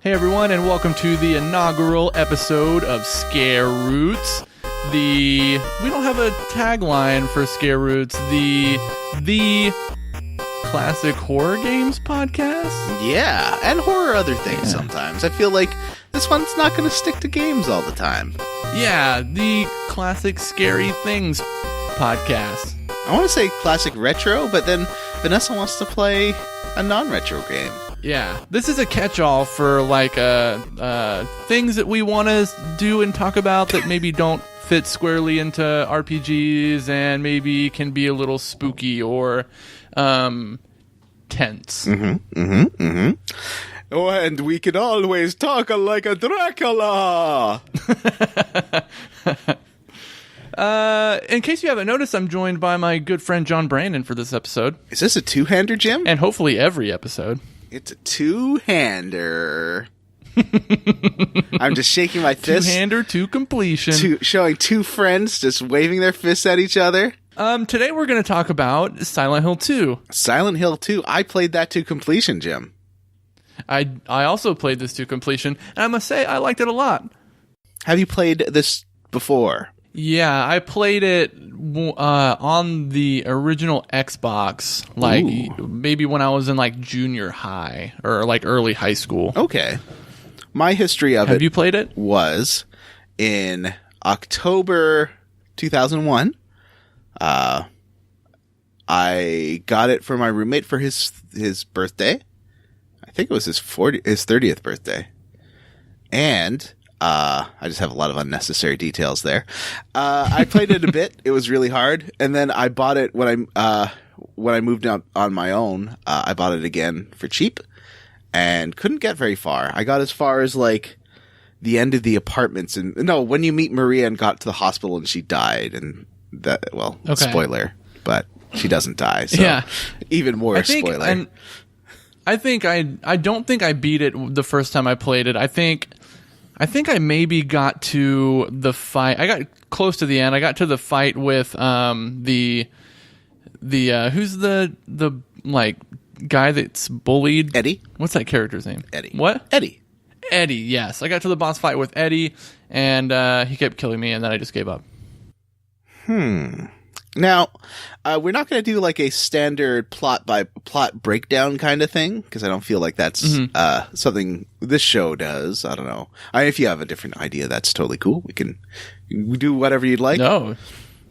Hey everyone, and welcome to the inaugural episode of Scare Roots. We don't have a tagline for Scare Roots. The classic horror games podcast. Yeah, and horror other things sometimes. I feel like this one's not going to stick to games all the time. Yeah, the classic scary things podcast. I want to say classic retro, but then Vanessa wants to play a non-retro game. Yeah, this is a catch-all for like things that we want to do and talk about that maybe don't fit squarely into RPGs and maybe can be a little spooky or tense. Oh, and we can always talk like a Dracula! In case you haven't noticed, I'm joined by my good friend John Brandon for this episode. Is this a two-hander, Jim? And hopefully every episode. It's a two-hander. I'm just shaking my fist. Two-hander to completion. Showing two friends just waving their fists at each other. Today we're going to talk about Silent Hill 2. Silent Hill 2. I played that to completion, Jim. I also played this to completion, and I must say I liked it a lot. Have you played this before? Yeah, I played it on the original Xbox, like maybe when I was in like junior high or like early high school. Okay. My history of Have you played it? Was in October 2001. I got it for my roommate for his birthday. I think it was his 30th birthday. And I just have a lot of unnecessary details there. I played it a bit. It was really hard. And then I bought it when I moved up on my own. I bought it again for cheap and couldn't get very far. I got as far as like the end of the apartments when you meet Maria and got to the hospital and she died and spoiler, but she doesn't die. So yeah. Even more spoiler. I don't think I beat it the first time I played it. I think I maybe got to the fight. I got close to the end. I got to the fight with the who's the like guy that's bullied? Eddie. What's that character's name? Eddie. What? Eddie. Eddie. Yes, I got to the boss fight with Eddie, and he kept killing me, and then I just gave up. Now, we're not going to do like a standard plot by plot breakdown kind of thing, because I don't feel like that's something this show does. I don't know. If you have a different idea, that's totally cool. We do whatever you'd like.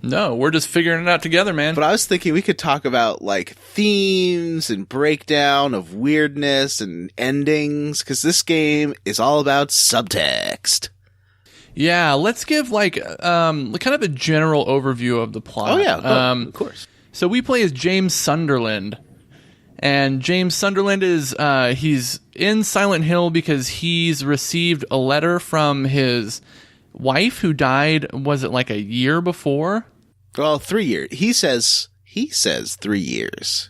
No, we're just figuring it out together, man. But I was thinking we could talk about like themes and breakdown of weirdness and endings, because this game is all about subtext. Yeah, let's give like kind of a general overview of the plot. Oh yeah, of course. So we play as James Sunderland, and James Sunderland is he's in Silent Hill because he's received a letter from his wife who died. Was it like a year before? Well, 3 years. He says 3 years.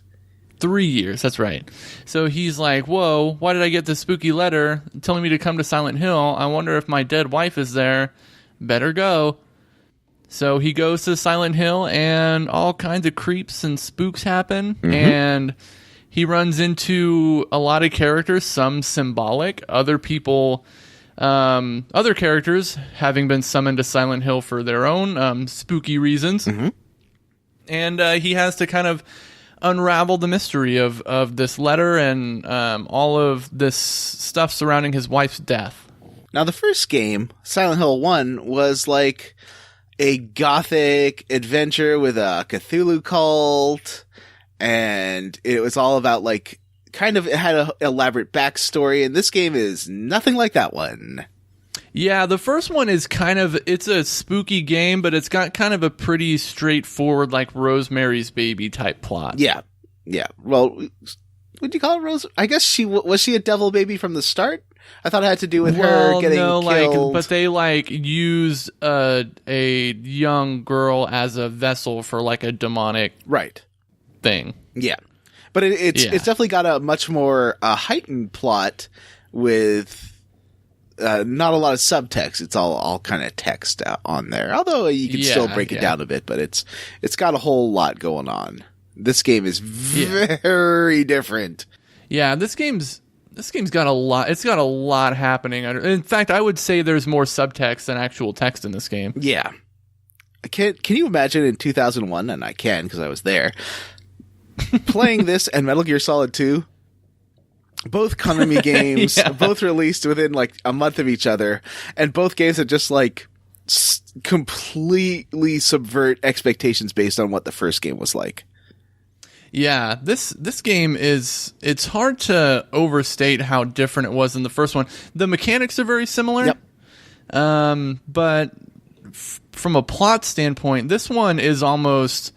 3 years, that's right. So he's like, whoa, why did I get this spooky letter telling me to come to Silent Hill? I wonder if my dead wife is there. Better go. So he goes to Silent Hill, and all kinds of creeps and spooks happen, and he runs into a lot of characters, some symbolic, other people, other characters having been summoned to Silent Hill for their own spooky reasons. And he has to kind of unravel the mystery of this letter and all of this stuff surrounding his wife's death. Now, the first game, Silent Hill 1, was like a gothic adventure with a Cthulhu cult, and it was all about like it had an elaborate backstory, and this game is nothing like that one. Yeah, the first one is it's a spooky game, but it's got kind of a pretty straightforward, like Rosemary's Baby type plot. Yeah. Well, would you call it Rose? I guess was she a devil baby from the start? I thought it had to do with her getting killed. But they use a young girl as a vessel for like a demonic thing. Yeah. But it's definitely got a much more heightened plot with not a lot of subtext. It's all kind of text on there. Although you can still break it down a bit, but it's got a whole lot going on. This game is very different. Yeah, this game's This game's got a lot. It's got a lot happening. In fact, I would say there's more subtext than actual text in this game. Yeah. Can you imagine in 2001, and I can because I was there, playing this and Metal Gear Solid 2? Both Konami games, both released within like a month of each other, and both games that just like completely subvert expectations based on what the first game was like. Yeah, this game it's hard to overstate how different it was than the first one. The mechanics are very similar. Yep. But from a plot standpoint, this one is almost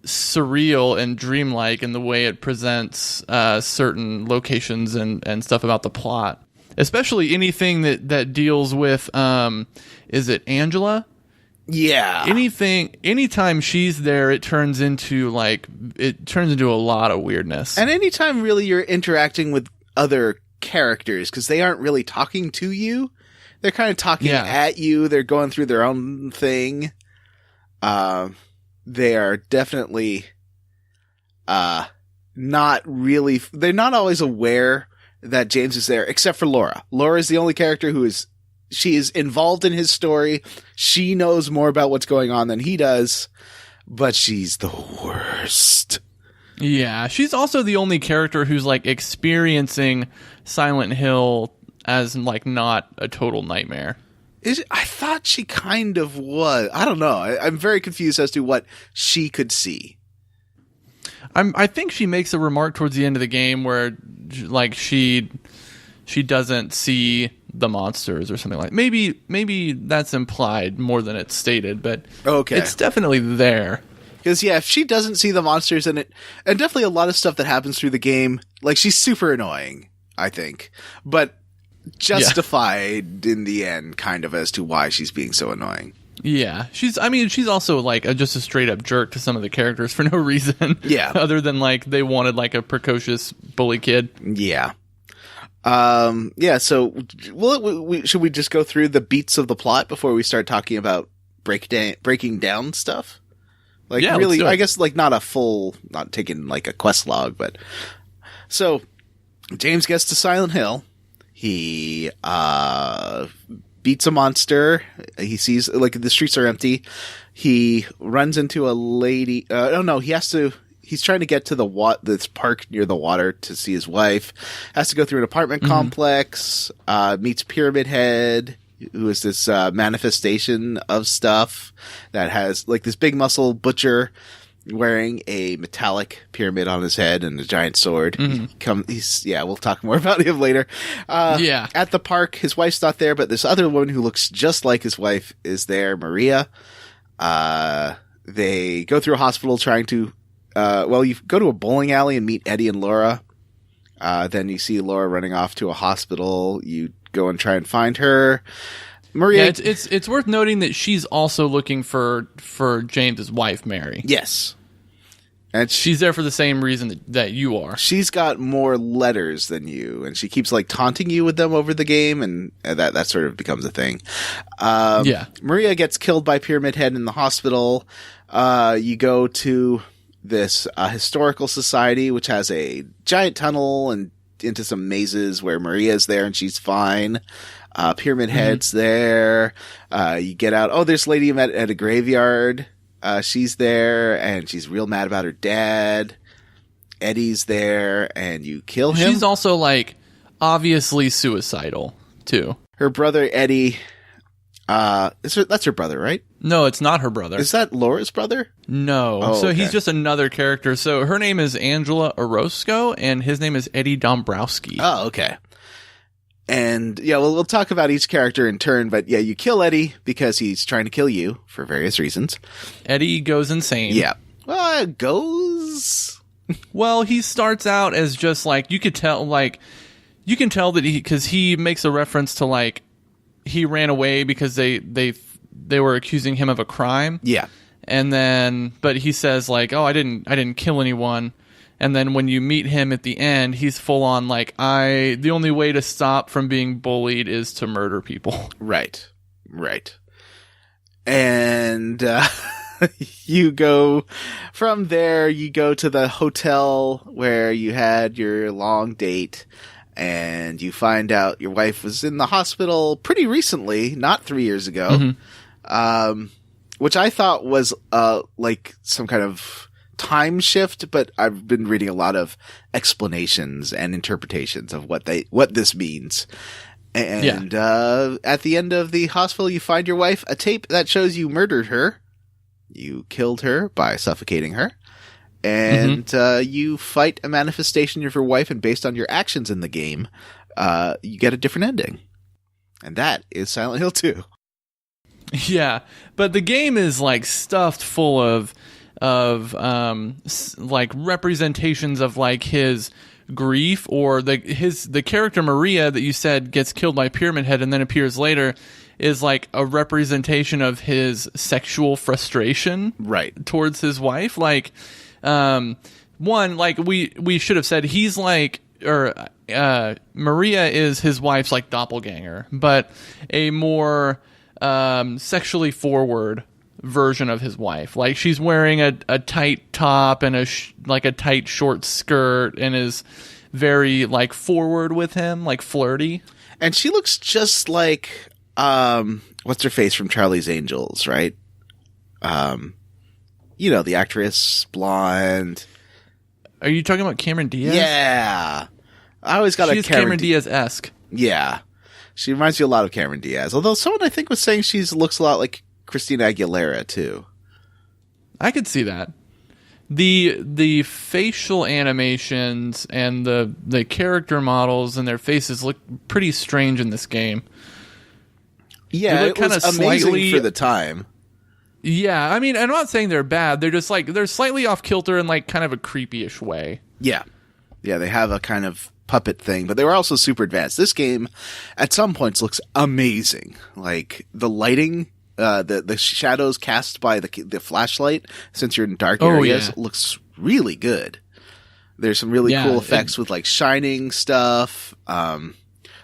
surreal and dreamlike in the way it presents certain locations and stuff about the plot. Especially anything that deals with, is it Angela? Yeah. Anytime she's there, it turns into a lot of weirdness. And anytime really you're interacting with other characters, because they aren't really talking to you. They're kind of talking at you. They're going through their own thing. They are definitely not really... They're not always aware that James is there, except for Laura. Laura is the only character who is... She is involved in his story. She knows more about what's going on than he does, but she's the worst. Yeah, she's also the only character who's like experiencing Silent Hill as like not a total nightmare. I thought she kind of was. I don't know. I'm very confused as to what she could see. I think she makes a remark towards the end of the game where like she doesn't see the monsters or something like that. Maybe that's implied more than it's stated, but okay, it's definitely there. Because if she doesn't see the monsters and definitely a lot of stuff that happens through the game, like she's super annoying, I think, but justified in the end, kind of as to why she's being so annoying. Yeah, she's also like just a straight up jerk to some of the characters for no reason. Yeah, other than like they wanted like a precocious bully kid. Yeah. So should we just go through the beats of the plot before we start talking about breaking down stuff? Like, yeah, really, I guess like not taking like a quest log, but so James gets to Silent Hill. He, beats a monster. He sees like the streets are empty. He runs into a lady. He's trying to get to this park near the water to see his wife. Has to go through an apartment complex. Meets Pyramid Head, who is this manifestation of stuff that has like this big muscle butcher wearing a metallic pyramid on his head and a giant sword. We'll talk more about him later. At the park, his wife's not there, but this other woman who looks just like his wife is there, Maria. They go through a hospital trying to you go to a bowling alley and meet Eddie and Laura. Then you see Laura running off to a hospital. You go and try and find her. Maria. Yeah, it's worth noting that she's also looking for James's wife, Mary. Yes. And she's there for the same reason that you are. She's got more letters than you, and she keeps like taunting you with them over the game, and that sort of becomes a thing. Maria gets killed by Pyramid Head in the hospital. You go to this historical society, which has a giant tunnel and into some mazes where Maria's there and she's fine. Pyramid Head's there. You get out. Oh, there's a lady you met at a graveyard. She's there and she's real mad about her dad. Eddie's there and you kill him. She's also like obviously suicidal too. Her brother Eddie, that's her brother, right? No, it's not her brother. Is that Laura's brother? No. So he's just another character. So her name is Angela Orozco, and his name is Eddie Dombrowski. Oh, okay. And we'll talk about each character in turn, but you kill Eddie because he's trying to kill you for various reasons. Eddie goes insane. Yeah. Well, goes. Well, he starts out as just like you can tell that because he makes a reference to like he ran away because they were accusing him of a crime. Yeah. And then, but he says like, oh, I didn't kill anyone. And then when you meet him at the end, he's full on like, the only way to stop from being bullied is to murder people. Right. And, you go from there, you go to the hotel where you had your long date. and you find out your wife was in the hospital pretty recently, not 3 years ago, which I thought was like some kind of time shift, but I've been reading a lot of explanations and interpretations of what this means. And at the end of the hospital, you find your wife a tape that shows you murdered her. You killed her by suffocating her. And you fight a manifestation of your wife, and based on your actions in the game, you get a different ending. And that is Silent Hill 2. Yeah, but the game is like stuffed full of like representations of like his grief, or the character Maria that you said gets killed by Pyramid Head and then appears later is like a representation of his sexual frustration towards his wife. Like, one, like we should have said he's like, or Maria is his wife's like doppelganger, but a more sexually forward version of his wife. Like, she's wearing a tight top and a tight short skirt and is very like forward with him, like flirty. And she looks just like what's her face from Charlie's Angels, right? You know, the actress, blonde. Are you talking about Cameron Diaz? Yeah. I always got She's Cameron Diaz-esque. Yeah. She reminds me a lot of Cameron Diaz. Although someone I think was saying she looks a lot like Christina Aguilera too. I could see that. The facial animations and the character models and their faces look pretty strange in this game. Yeah, it was amazing for the time. Yeah, I mean, I'm not saying they're bad. They're just like, they're slightly off kilter in like kind of a creepy-ish way. Yeah. Yeah, they have a kind of puppet thing, but they were also super advanced. This game, at some points, looks amazing. Like, the lighting, the shadows cast by the flashlight, since you're in dark areas, looks really good. There's some really cool effects with, like, shining stuff, a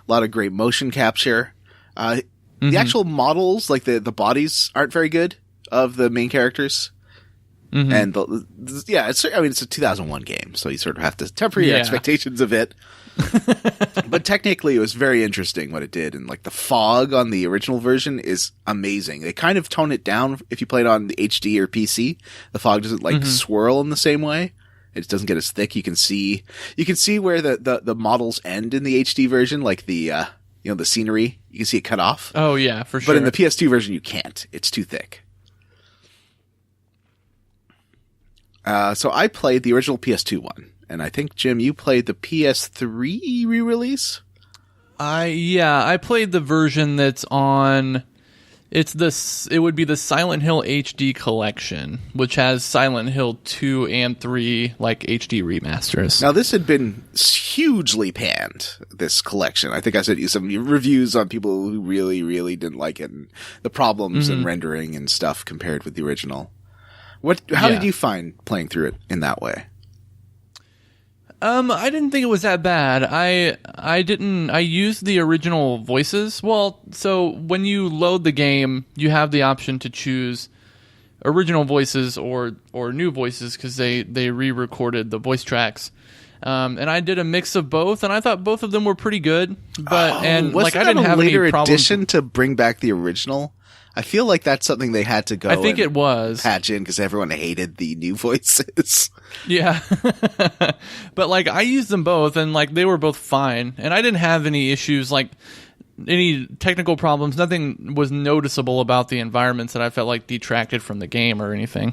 lot of great motion capture. The actual models, like the bodies, aren't very good of the main characters. And it's a 2001 game, so you sort of have to temper your expectations of it. But technically, it was very interesting what it did, and like the fog on the original version is amazing. They kind of tone it down if you play it on the HD or PC. The fog doesn't like swirl in the same way. It doesn't get as thick. You can see where the models end in the HD version, like the the scenery. You can see it cut off. Oh yeah, for sure. But in the PS2 version, you can't. It's too thick. So I played the original PS2 one, and I think, Jim, you played the PS3 re-release? I played the version that's on, it would be the Silent Hill HD collection, which has Silent Hill 2 and 3 like HD remasters. Now, this had been hugely panned, this collection. I think I sent you some reviews on people who really, really didn't like it, and the problems in rendering and stuff compared with the original. How did you find playing through it in that way? I didn't think it was that bad. I used the original voices. Well, so when you load the game, you have the option to choose original voices or new voices, because they re-recorded the voice tracks. And I did a mix of both, and I thought both of them were pretty good. But I didn't have any problems. Later addition to bring back the original? I feel like that's something they had to go. I think it was patch in because everyone hated the new voices. Yeah, but like I used them both, and like they were both fine, and I didn't have any issues, like any technical problems. Nothing was noticeable about the environments that I felt like detracted from the game or anything.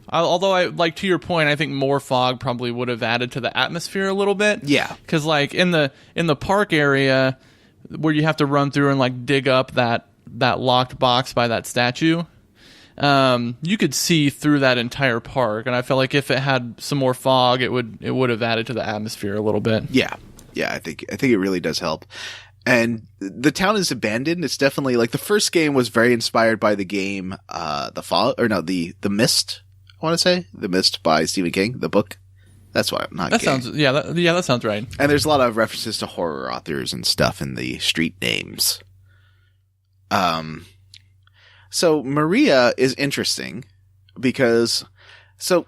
Although I like, to your point, I think more fog probably would have added to the atmosphere a little bit. Yeah, because like in the park area where you have to run through and like dig up that locked box by that statue, you could see through that entire park, and I felt like if it had some more fog, it would have added to the atmosphere a little bit. Yeah, I think it really does help. And the town is abandoned. It's definitely like the first game was very inspired by the game, The Mist. I want to say The Mist by Stephen King, the book. That's why I'm not. That game. That sounds right. And there's a lot of references to horror authors and stuff in the street names. So Maria is interesting because,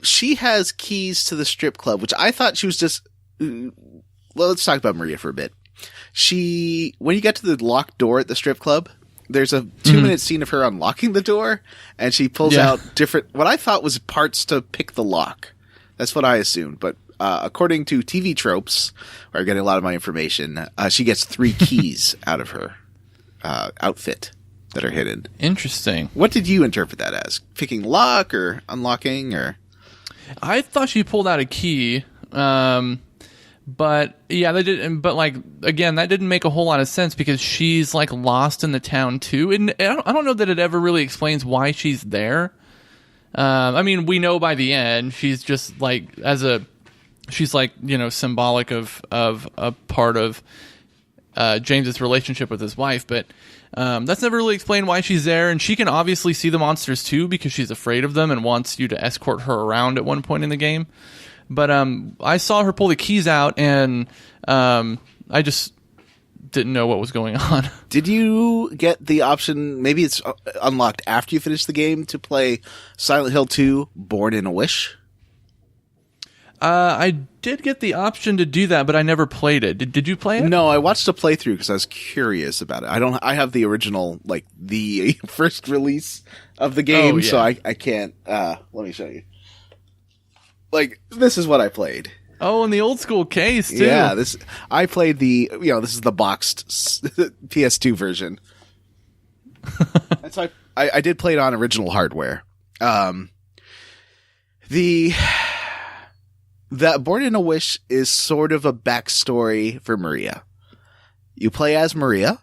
she has keys to the strip club, which I thought she was just let's talk about Maria for a bit. When you get to the locked door at the strip club, there's a 2-minute scene of her unlocking the door, and she pulls out what I thought was parts to pick the lock. That's what I assumed, but according to TV tropes, where I'm getting a lot of my information, she gets 3 keys out of her outfit that are hidden. Interesting. What did you interpret that as? Picking lock or unlocking, or? I thought she pulled out a key. But yeah, that didn't. But like again, that didn't make a whole lot of sense because she's like lost in the town too, and I don't know that it ever really explains why she's there. I mean, we know by the end she's just like she's like symbolic of a part of James's relationship with his wife, but that's never really explained why she's there. And she can obviously see the monsters too because she's afraid of them and wants you to escort her around at one point in the game. But I saw her pull the keys out, and I just didn't know what was going on. Did you get the option, maybe it's unlocked after you finish the game, to play Silent Hill 2 Born in a Wish? I did get the option to do that, but I never played it. Did you play it? No, I watched a playthrough because I was curious about it. I have the original, like, the first release of the game, so I can't, let me show you. Like, this is what I played. Oh, in the old school case, too. Yeah, I played this is the boxed PS2 version. And so I did play it on original hardware. That Born in a Wish is sort of a backstory for Maria. You play as Maria,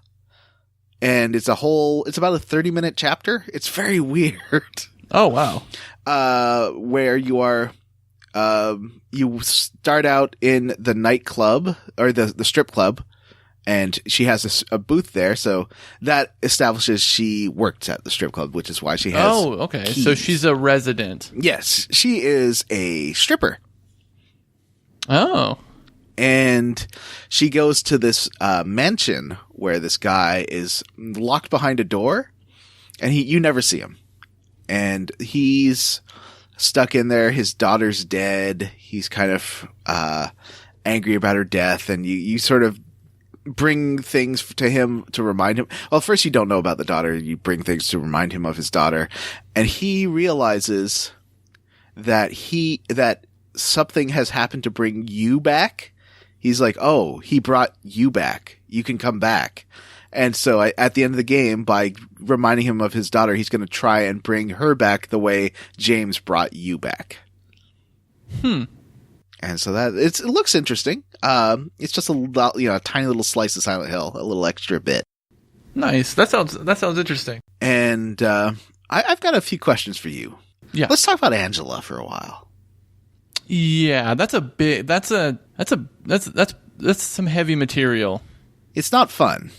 and it's about a 30-minute chapter. It's very weird. Oh, wow. Where you are... you start out in the nightclub or the strip club, and she has a booth there. So that establishes she works at the strip club, which is why she has. Oh, okay. keys. So she's a resident. Yes, she is a stripper. Oh. And she goes to this mansion where this guy is locked behind a door, and you never see him. And he's stuck in there. His daughter's dead. He's kind of angry about her death, and you sort of bring things to him to remind him. Well, first you don't know about the daughter. You bring things to remind him of his daughter, and he realizes that something has happened to bring you back. He's like, oh, he brought you back. You can come back. And so at the end of the game, by reminding him of his daughter, he's going to try and bring her back the way James brought you back. And so it looks interesting. It's just a tiny little slice of Silent Hill, a little extra bit. Nice. That sounds interesting. And I've got a few questions for you. Yeah. Let's talk about Angela for a while. Yeah, that's some heavy material. It's not fun.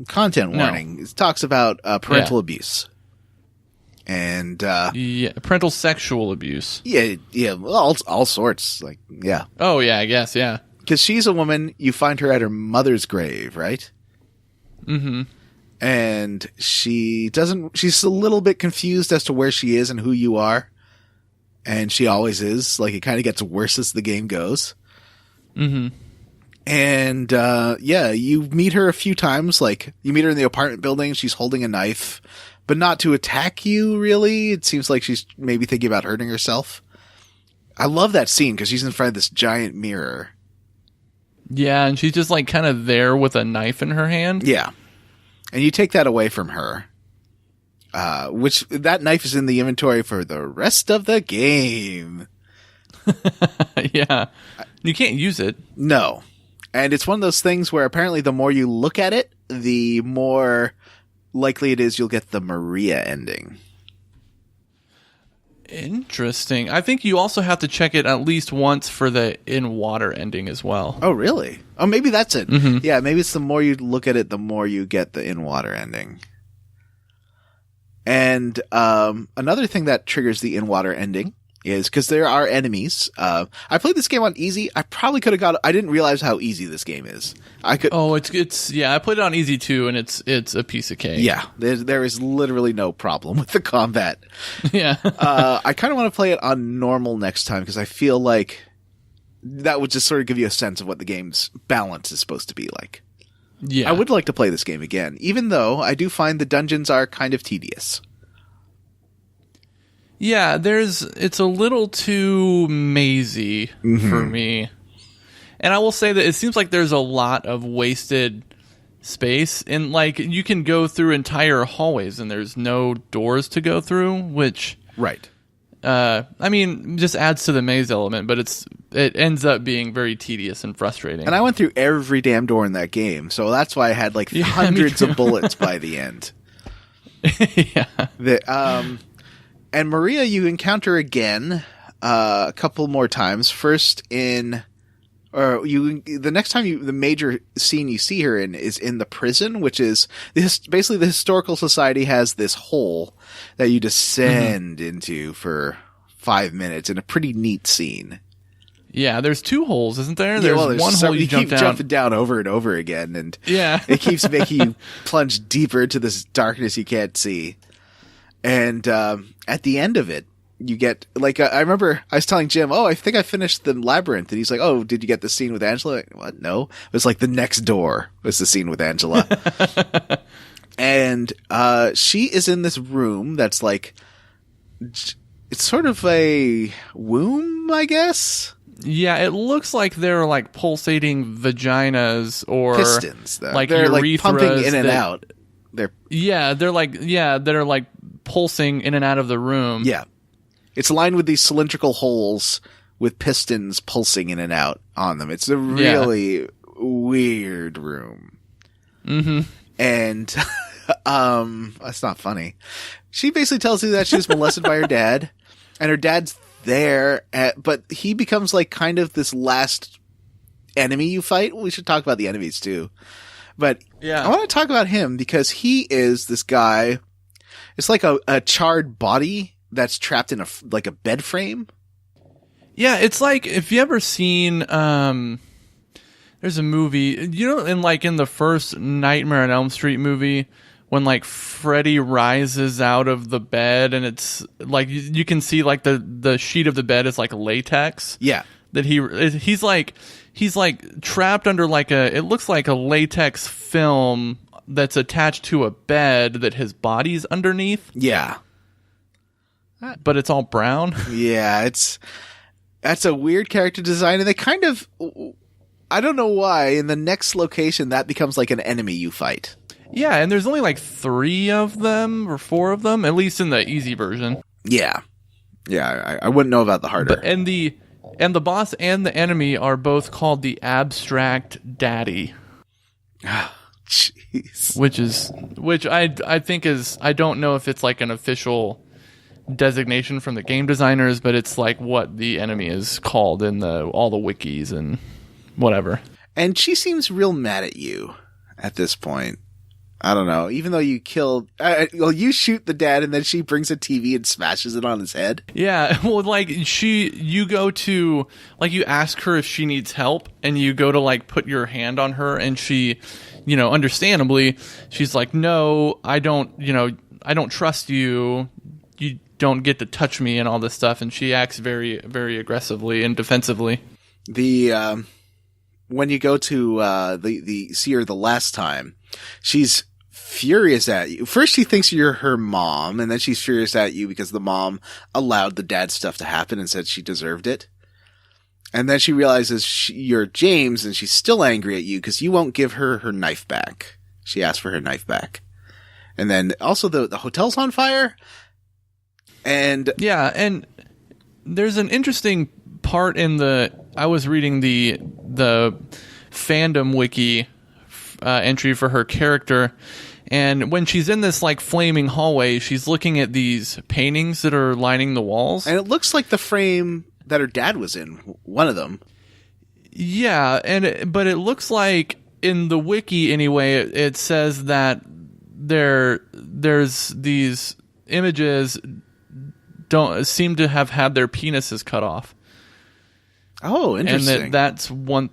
Content warning. No. It talks about parental abuse. And parental sexual abuse. Yeah, all sorts. Like, yeah. Oh yeah, I guess, yeah. Because she's a woman, you find her at her mother's grave, right? Mm-hmm. And she's a little bit confused as to where she is and who you are. And she always is. Like, it kind of gets worse as the game goes. Mm-hmm. And, you meet her a few times. Like, you meet her in the apartment building. She's holding a knife, but not to attack you, really. It seems like she's maybe thinking about hurting herself. I love that scene because she's in front of this giant mirror. Yeah, and she's just, like, kind of there with a knife in her hand. Yeah. And you take that away from her. Which that knife is in the inventory for the rest of the game. Yeah. You can't use it. No. And it's one of those things where apparently the more you look at it, the more likely it is you'll get the Maria ending. Interesting. I think you also have to check it at least once for the in-water ending as well. Oh, really? Oh, maybe that's it. Mm-hmm. Yeah, maybe it's the more you look at it, the more you get the in-water ending. And another thing that triggers the in-water ending is because there are enemies. I played this game on easy. I probably could have I didn't realize how easy this game is. I played it on easy too, and it's a piece of cake. Yeah, there is literally no problem with the combat. Yeah. I kind of want to play it on normal next time because I feel like that would just sort of give you a sense of what the game's balance is supposed to be like. Yeah. I would like to play this game again, even though I do find the dungeons are kind of tedious. Yeah, it's a little too mazy for me. And I will say that it seems like there's a lot of wasted space. And, like, you can go through entire hallways and there's no doors to go through, which... Right. I mean, just adds to the maze element, but it ends up being very tedious and frustrating. And I went through every damn door in that game, so that's why I had, like, hundreds of bullets by the end. Yeah. And Maria, you encounter again a couple more times. First the next time the major scene you see her in is in the prison, which is basically the Historical Society has this hole that you descend into for 5 minutes in a pretty neat scene. Yeah, there's 2 holes, isn't there? There's one hole you jump down. Jumping down over and over again, and yeah, it keeps making you plunge deeper into this darkness you can't see. And at the end of it, you get, like, I remember I was telling Jim, I think I finished the labyrinth. And he's like, oh, did you get the scene with Angela? Like, what? No. It was like the next door was the scene with Angela. And she is in this room that's like, it's sort of a womb, I guess? Yeah, it looks like they're like pulsating vaginas or pistons, though. Like they're urethras like pumping in and out. They're like pulsing in and out of the room. Yeah. It's lined with these cylindrical holes with pistons pulsing in and out on them. It's a really weird room. Mm-hmm. And that's not funny. She basically tells you that she was molested by her dad, and her dad's there, but he becomes like kind of this last enemy you fight. We should talk about the enemies too. But I want to talk about him because he is this guy. It's like a charred body that's trapped in a bed frame. Yeah, it's like, if you ever seen, there's a movie, in the first Nightmare on Elm Street movie, when like Freddy rises out of the bed and it's like, you can see like the sheet of the bed is like latex. Yeah. That he's like trapped under like it looks like a latex film that's attached to a bed that his body's underneath. Yeah. But it's all brown. Yeah, that's a weird character design, and they kind of, I don't know why, in the next location that becomes like an enemy you fight. Yeah, and there's only like 3 of them or 4 of them, at least in the easy version. Yeah. Yeah, I wouldn't know about the harder. And the boss and the enemy are both called the Abstract Daddy. Jeez. Which I think is, I don't know if it's like an official designation from the game designers, but it's like what the enemy is called in all the wikis and whatever. And she seems real mad at you at this point. I don't know. Even though you killed, you shoot the dad, and then she brings a TV and smashes it on his head. Yeah, well, like you go to, like, you ask her if she needs help, and you go to like put your hand on her, and she, understandably, she's like, no, I don't trust you. You don't get to touch me and all this stuff, and she acts very, very aggressively and defensively. When you go to see her the last time, she's furious at you. First, she thinks you're her mom, and then she's furious at you because the mom allowed the dad stuff to happen and said she deserved it. And then she realizes you're James, and she's still angry at you because you won't give her her knife back. She asked for her knife back. And then also the hotel's on fire. And yeah, and there's an interesting part in I was reading the fandom wiki entry for her character, and when she's in this like flaming hallway, she's looking at these paintings that are lining the walls, and it looks like the frame that her dad was in, one of them. Yeah, but it looks like in the wiki anyway, it says that there's these images don't seem to have had their penises cut off. Oh, interesting. And that's one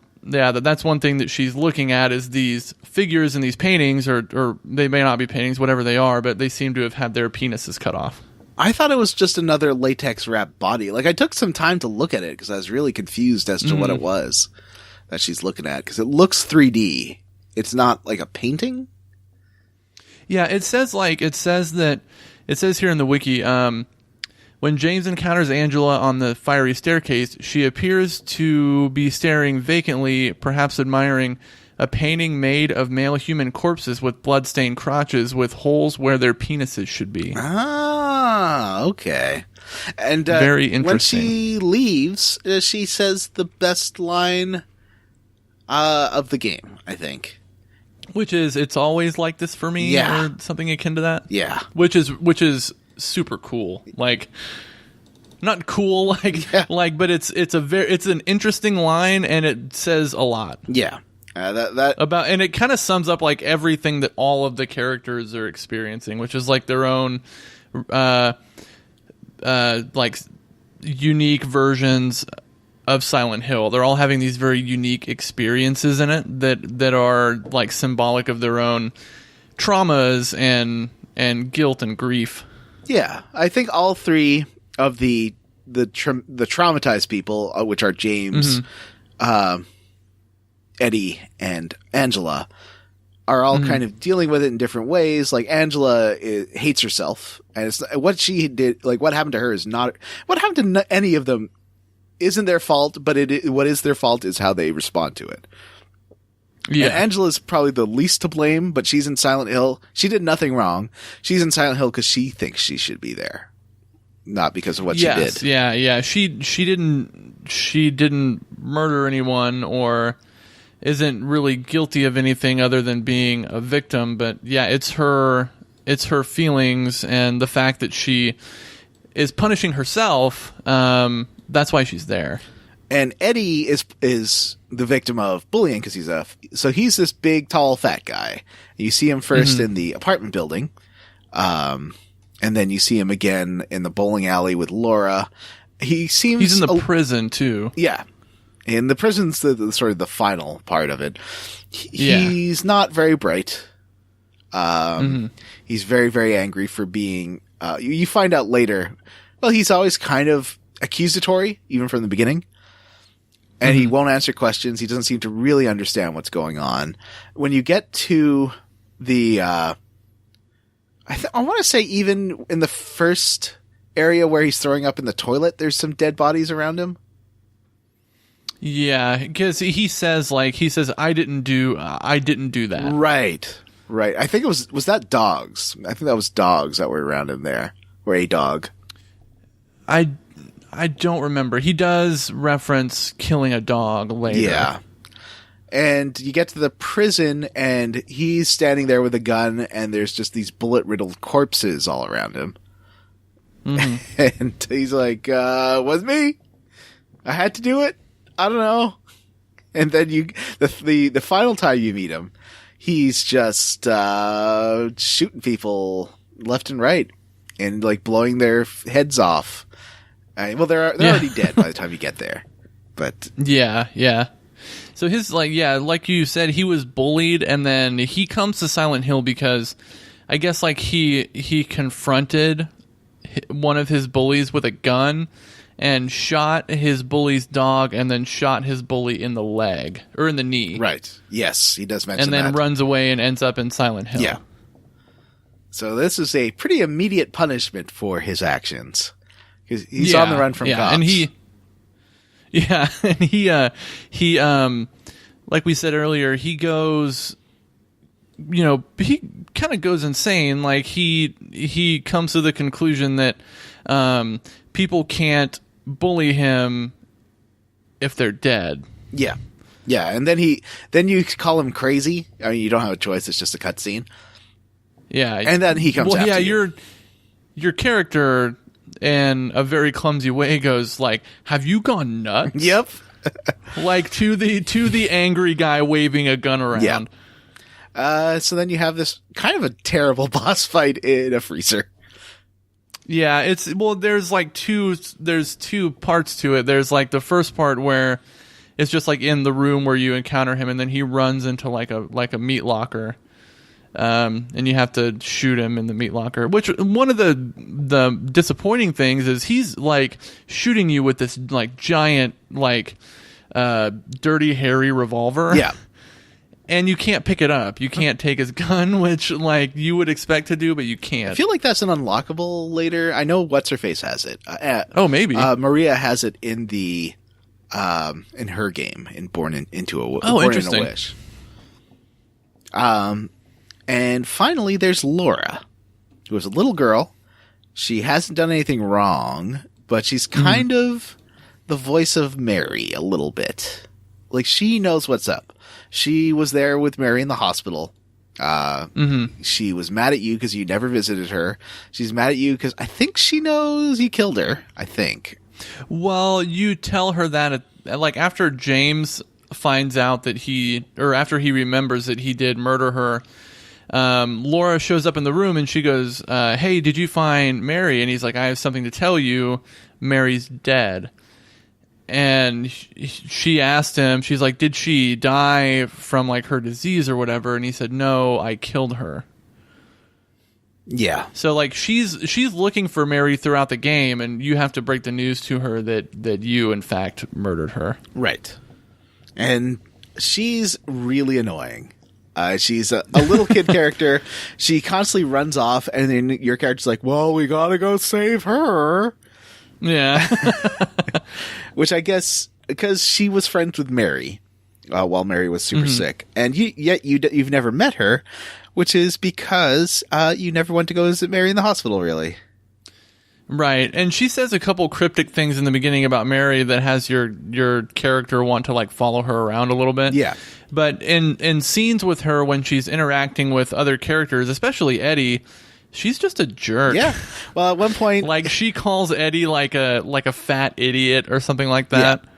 thing that she's looking at is these figures in these paintings, or they may not be paintings, whatever they are, but they seem to have had their penises cut off. I thought it was just another latex wrap body. Like, I took some time to look at it because I was really confused as to what it was that she's looking at, because it looks 3D. It's not like a painting. Yeah, it says here in the wiki, when James encounters Angela on the fiery staircase, she appears to be staring vacantly, perhaps admiring a painting made of male human corpses with blood-stained crotches with holes where their penises should be. Ah, okay. And very interesting. When she leaves, she says the best line of the game, I think. Which is, it's always like this for me, or something akin to that. Yeah. Which is super cool. Like, not cool, but it's an interesting line, and it says a lot. Yeah. And it kind of sums up like everything that all of the characters are experiencing, which is like their own like unique versions of Silent Hill. They're all having these very unique experiences in it that are like symbolic of their own traumas and guilt and grief. Yeah, I think all three of the traumatized people, which are James, Eddie, and Angela, are all kind of dealing with it in different ways. Like, Angela hates herself, and it's what she did. Like, what happened to her is not what happened to any of them. Isn't their fault, but what is their fault is how they respond to it. Yeah, and Angela's probably the least to blame, but she's in Silent Hill. She did nothing wrong. She's in Silent Hill because she thinks she should be there, not because of what she did. Yeah. She didn't murder anyone or isn't really guilty of anything other than being a victim. But yeah, it's her feelings and the fact that she is punishing herself. That's why she's there. And Eddie is the victim of bullying because he's this big, tall, fat guy. You see him first in the apartment building, and then you see him again in the bowling alley with Laura. He's in the prison too. Yeah, and the prison's the sort of the final part of it. He's not very bright. He's very, very angry for being. You find out later. Well, he's always kind of accusatory, even from the beginning. And he won't answer questions. He doesn't seem to really understand what's going on. When you get to the, I want to say even in the first area where he's throwing up in the toilet, there's some dead bodies around him. Yeah, because he says, I didn't do that. Right. I think was that dogs? I think that was dogs that were around him there, or a dog. I don't remember. He does reference killing a dog later. Yeah. And you get to the prison, and he's standing there with a gun, and there's just these bullet-riddled corpses all around him. And he's like, was me? I had to do it? I don't know. And then the final time you meet him, he's just shooting people left and right and like blowing their heads off. Well, they're already dead by the time you get there. But yeah. So his like you said, he was bullied, and then he comes to Silent Hill because I guess like he confronted one of his bullies with a gun and shot his bully's dog, and then shot his bully in the leg or in the knee. Right. Yes, he does mention that. And then that. Runs away and ends up in Silent Hill. Yeah. So this is a pretty immediate punishment for his actions. He's on the run from cops. And he like we said earlier, he goes, he kind of goes insane. Like he comes to the conclusion that people can't bully him if they're dead. Yeah. And then you call him crazy. I mean, you don't have a choice. It's just a cutscene. Yeah. And then he comes after you. Your character, in a very clumsy way, goes like, "Have you gone nuts?" Yep. Like to the angry guy waving a gun around. Yeah. So then you have this kind of a terrible boss fight in a freezer. Yeah, there's two parts to it. There's like the first part where it's just like in the room where you encounter him, and then he runs into like a meat locker. and you have to shoot him in the meat locker. Which one of the disappointing things is he's like shooting you with this like giant like dirty hairy revolver. Yeah. And you can't pick it up. You can't take his gun, which like you would expect to do, but you can't. I feel like that's an unlockable later. I know what's her face has it. Oh, maybe Maria has it in the in her game in Born into a interesting. In a Wish. And finally, there's Laura, who is a little girl. She hasn't done anything wrong, but she's kind of the voice of Mary a little bit. Like, she knows what's up. She was there with Mary in the hospital. She was mad at you because you never visited her. She's mad at you because I think she knows you killed her. I think. Well, you tell her that like after James finds out that after he remembers that he did murder her, Laura shows up in the room and she goes, hey, did you find Mary? And he's like, I have something to tell you. Mary's dead. And she asked him, she's like, did she die from like her disease or whatever? And he said, no, I killed her. Yeah. So like she's looking for Mary throughout the game, and you have to break the news to her that you in fact murdered her. Right. And she's really annoying. She's a little kid character. She constantly runs off, and then your character's like, well, we gotta go save her. Yeah. Which I guess, because she was friends with Mary while Mary was super sick. And yet you've never met her, which is because you never went to go visit Mary in the hospital, really. Right. And she says a couple cryptic things in the beginning about Mary that has your character want to like follow her around a little bit. Yeah. But in scenes with her when she's interacting with other characters, especially Eddie, she's just a jerk. Yeah. Well, at one point, like she calls Eddie like a fat idiot or something like that. Yeah.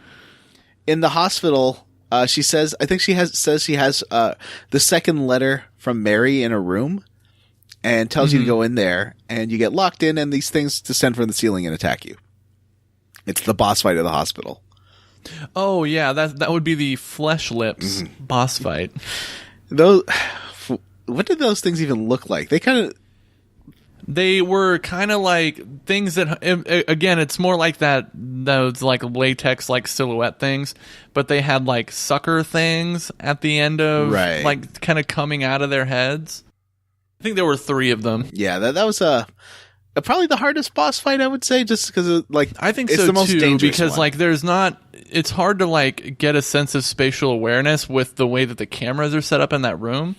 In the hospital, she says, I think she has the second letter from Mary in a room, and tells you to go in there, and you get locked in, and these things descend from the ceiling and attack you. It's the boss fight of the hospital. Oh yeah, that would be the Flesh Lips boss fight. What did those things even look like? They were kind of like things that, again, it's more like those like latex like silhouette things, but they had like sucker things at the end of like kind of coming out of their heads. I think there were 3 of them. Yeah, that was probably the hardest boss fight, I would say, just because like I think it's so the most too, dangerous because one. like it's hard to like get a sense of spatial awareness with the way that the cameras are set up in that room.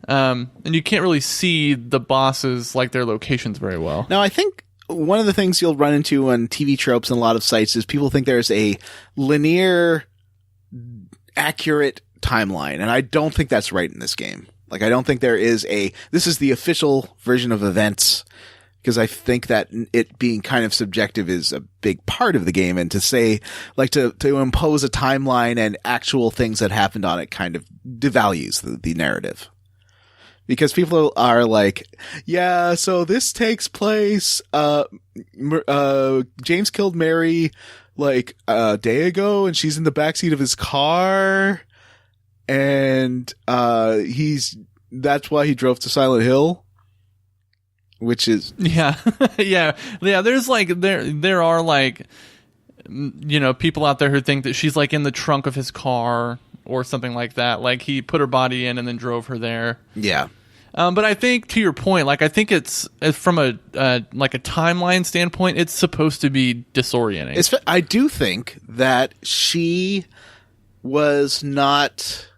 And you can't really see the bosses, like their locations, very well. Now, I think one of the things you'll run into on TV tropes and a lot of sites is people think there's a linear, accurate timeline, and I don't think that's right in this game. Like, I don't think there is this is the official version of events, because I think that it being kind of subjective is a big part of the game, and to say, like, to impose a timeline and actual things that happened on it kind of devalues the narrative. Because people are like, yeah, so this takes place, James killed Mary like a day ago, and she's in the backseat of his car, and that's why he drove to Silent Hill, which is yeah. There's like there are like, you know, people out there who think that she's like in the trunk of his car or something like that. Like he put her body in and then drove her there. Yeah. But I think, to your point, like I think it's from a like a timeline standpoint, it's supposed to be disorienting. I do think that she was not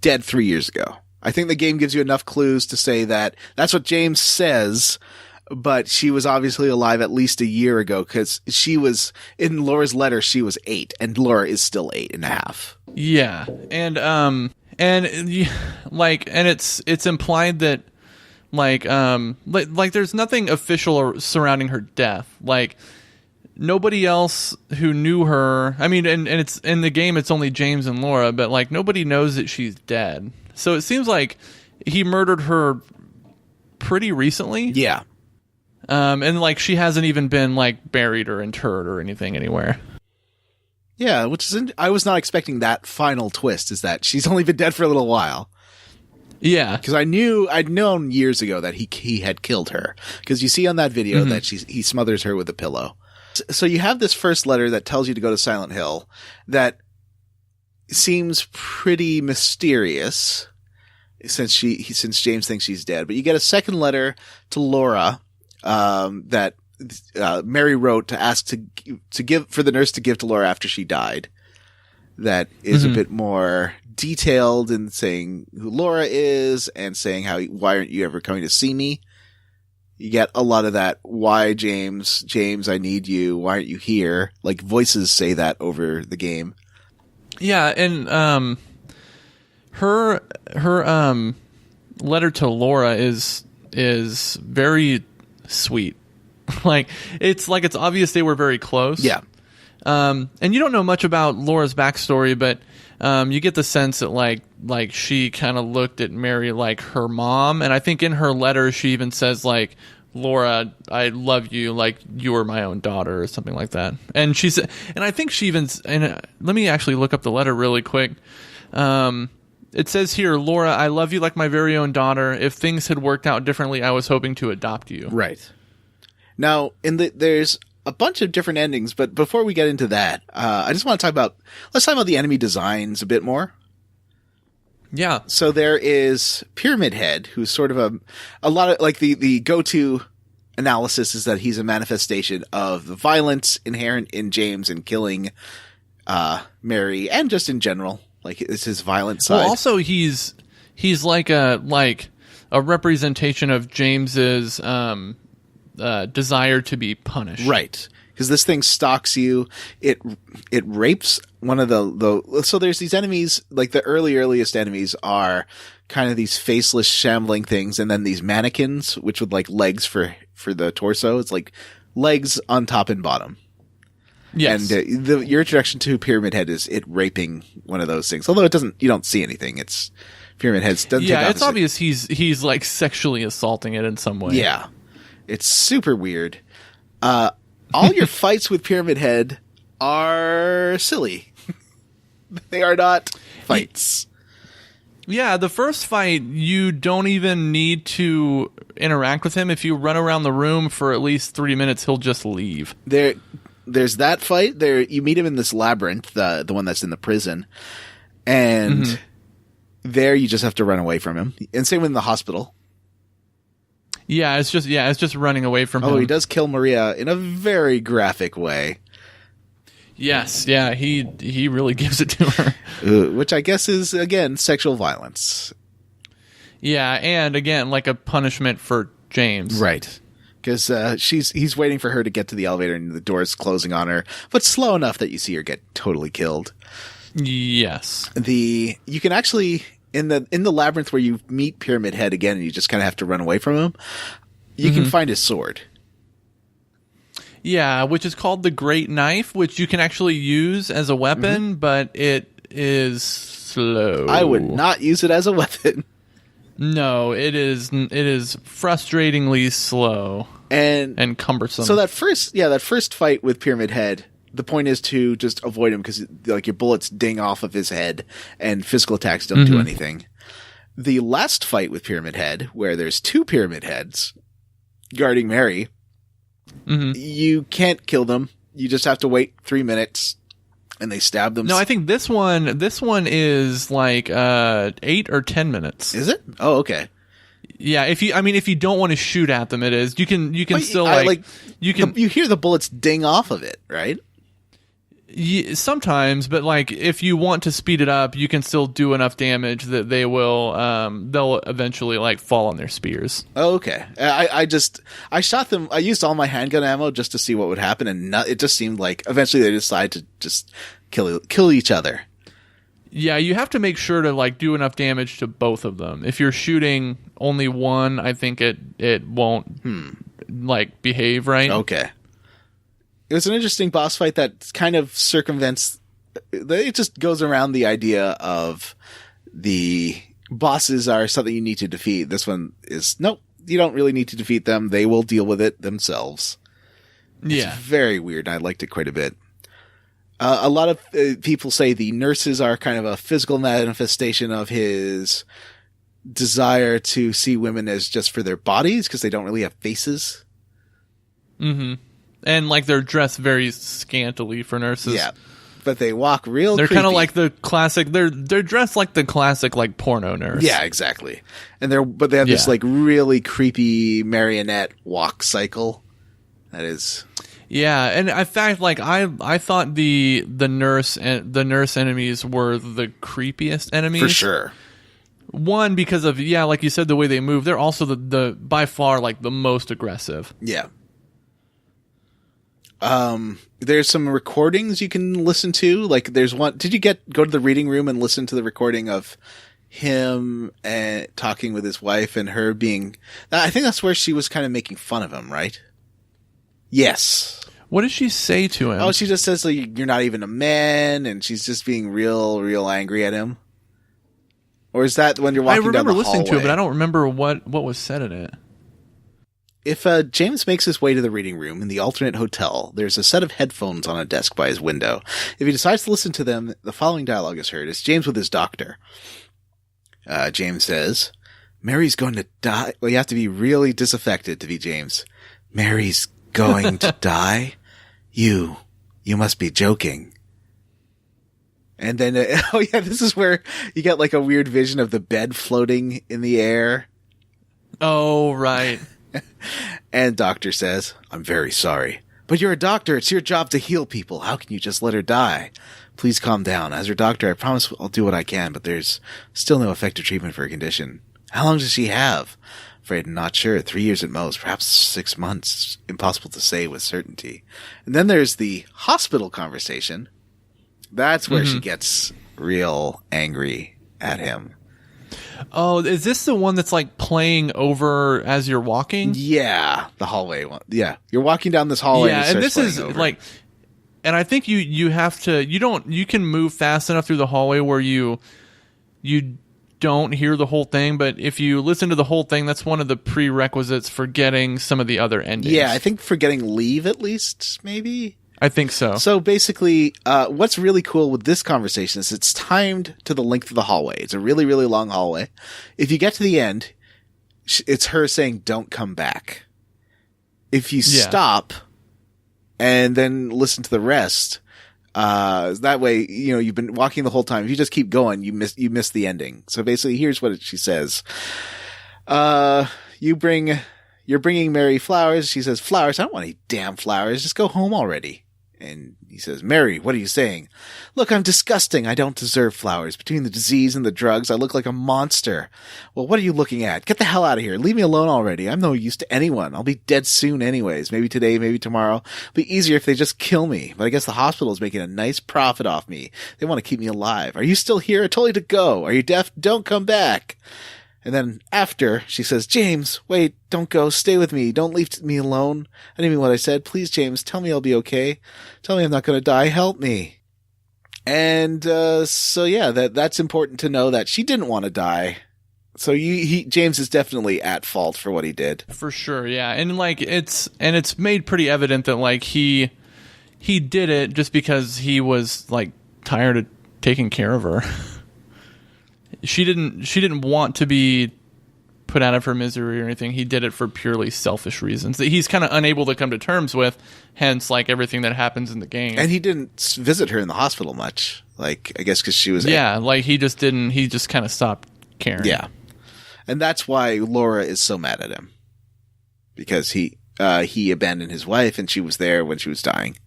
dead 3 years ago. I think the game gives you enough clues to say that that's what James says, but she was obviously alive at least a year ago, because she was, in Laura's letter, she was 8, and Laura is still 8.5. Yeah, and it's implied that like there's nothing official surrounding her death. Like nobody else who knew her. I mean, and it's in the game, it's only James and Laura, but like nobody knows that she's dead. So it seems like he murdered her pretty recently. Yeah. And like she hasn't even been like buried or interred or anything anywhere. Yeah, which is I was not expecting that final twist, is that she's only been dead for a little while. Yeah. Because I'd known years ago that he had killed her. Because you see on that video that he smothers her with a pillow. So you have this first letter that tells you to go to Silent Hill that seems pretty mysterious since James thinks she's dead. But you get a second letter to Laura that Mary wrote to ask to give for the nurse to give to Laura after she died. That is a bit more detailed in saying who Laura is and saying why aren't you ever coming to see me? You get a lot of that. Why, James? James, I need you. Why aren't you here? Like voices say that over the game. Yeah, and her letter to Laura is very sweet. It's obvious they were very close. Yeah. And you don't know much about Laura's backstory, but you get the sense that like she kind of looked at Mary like her mom, and I think in her letter she even says like, Laura, I love you like you were my own daughter or something like that. And I think she even, and let me actually look up the letter really quick. It says here, Laura, I love you like my very own daughter. If things had worked out differently, I was hoping to adopt you. Right. Now, there's a bunch of different endings, but before we get into that, I just want to let's talk about the enemy designs a bit more. Yeah. So there is Pyramid Head, who's sort of a lot of like the go-to analysis is that he's a manifestation of the violence inherent in James and killing Mary, and just in general, like it's his violent side. Well, also he's like a representation of James's desire to be punished. Right. Because this thing stalks you. It rapes one of the so there's these enemies, like the earliest enemies are kind of these faceless shambling things, and then these mannequins, which with like legs for the torso. It's like legs on top and bottom. Yes. And your introduction to Pyramid Head is it raping one of those things. Although you don't see anything. It's Pyramid Head doesn't take Yeah, it's obvious he's like sexually assaulting it in some way. Yeah. It's super weird. All your fights with Pyramid Head are silly. They are not fights. Yeah, the first fight, you don't even need to interact with him. If you run around the room for at least 3 minutes, he'll just leave. There's that fight. You meet him in this labyrinth, the one that's in the prison. And there you just have to run away from him. And same in the hospital. Yeah, it's just running away from him. Oh, he does kill Maria in a very graphic way. Yes, yeah, he really gives it to her. Which I guess is, again, sexual violence. Yeah, and again, like a punishment for James. Right. Because he's waiting for her to get to the elevator and the door's closing on her, but slow enough that you see her get totally killed. Yes. You can actually... In the labyrinth where you meet Pyramid Head again and you just kind of have to run away from him, you can find his sword. Yeah, which is called the Great Knife, which you can actually use as a weapon, but it is slow. I would not use it as a weapon. No, it is frustratingly slow and cumbersome. So that first fight with Pyramid Head, the point is to just avoid him because like your bullets ding off of his head and physical attacks don't do anything. The last fight with Pyramid Head, where there's two Pyramid Heads guarding Mary, you can't kill them. You just have to wait 3 minutes and they stab them. No, I think this one is like 8 or 10 minutes. Is it? Oh, okay. Yeah, if you don't want to shoot at them, it is. You can still you hear the bullets ding off of it, right? Sometimes, but like if you want to speed it up, you can still do enough damage that they'll eventually like fall on their spears. Oh, okay. I shot them. I used all my handgun ammo just to see what would happen, and it just seemed like eventually they decide to just kill each other. Yeah, you have to make sure to like do enough damage to both of them. If you're shooting only one, I think it won't like behave right. Okay. It was an interesting boss fight that kind of circumvents. It just goes around the idea of the bosses are something you need to defeat. This one is nope. You don't really need to defeat them. They will deal with it themselves. Yeah, it's very weird. I liked it quite a bit. A lot of people say the nurses are kind of a physical manifestation of his desire to see women as just for their bodies because they don't really have faces. Mm-hmm. And like they're dressed very scantily for nurses. Yeah. But they walk real They're creepy. kind of like the classic. They're dressed like the classic like porno nurse. Yeah, exactly. And they have this like really creepy marionette walk cycle. That is. Yeah, and in fact, like I thought the nurse enemies were the creepiest enemies For sure. One, because of like you said, the way they move. They're also the by far like the most aggressive. Yeah. There's some recordings you can listen to. Like there's one. Did you go to the reading room and listen to the recording of him and talking with his wife and her being? I think that's where she was kind of making fun of him, right? Yes. What does she say to him? Oh, she just says like you're not even a man, and she's just being real angry at him. Or is that when you're walking down the hallway? I remember listening to it, but I don't remember what was said in it. If James makes his way to the reading room in the alternate hotel, there's a set of headphones on a desk by his window. If he decides to listen to them, the following dialogue is heard. It's James with his doctor. James says, Mary's going to die. Well, you have to be really disaffected to be James. Mary's going to die? You must be joking. And then, this is where you get like a weird vision of the bed floating in the air. Oh, right. And doctor says, I'm very sorry. But you're a doctor. It's your job to heal people. How can you just let her die? Please calm down. As her doctor, I promise I'll do what I can, but there's still no effective treatment for her condition. How long does she have? Afraid I'm not sure. 3 years at most, perhaps 6 months. Impossible to say with certainty. And then there's the hospital conversation. That's where she gets real angry at him. Oh, is this the one that's like playing over as you're walking? Yeah, the hallway one. Yeah, you're walking down this hallway. Yeah, and this is over. Like, and I think you have to. You can move fast enough through the hallway where you don't hear the whole thing. But if you listen to the whole thing, that's one of the prerequisites for getting some of the other endings. Yeah, I think for getting leave at least, maybe. I think so. So basically, what's really cool with this conversation is it's timed to the length of the hallway. It's a really, really long hallway. If you get to the end, it's her saying, don't come back. If you stop and then listen to the rest, that way, you've been walking the whole time. If you just keep going, you miss the ending. So basically, here's what she says. You're bringing Mary flowers. She says, flowers? I don't want any damn flowers. Just go home already. And he says, Mary, what are you saying? Look, I'm disgusting. I don't deserve flowers. Between the disease and the drugs, I look like a monster. Well, what are you looking at? Get the hell out of here. Leave me alone already. I'm no use to anyone. I'll be dead soon anyways. Maybe today, maybe tomorrow. It'll be easier if they just kill me. But I guess the hospital is making a nice profit off me. They want to keep me alive. Are you still here? I told you to go. Are you deaf? Don't come back. And then after, she says, James, wait, don't go. Stay with me. Don't leave me alone. I didn't mean what I said. Please, James, tell me I'll be okay. Tell me I'm not going to die. Help me. And that's important to know that she didn't want to die. So James is definitely at fault for what he did. For sure, yeah. And like it's made pretty evident that like he did it just because he was like tired of taking care of her. She didn't want to be put out of her misery or anything. He did it for purely selfish reasons that he's kind of unable to come to terms with, hence like everything that happens in the game. And he didn't visit her in the hospital much. Like, I guess because she was... like he just kind of stopped caring. Yeah. And that's why Laura is so mad at him. Because he abandoned his wife and she was there when she was dying.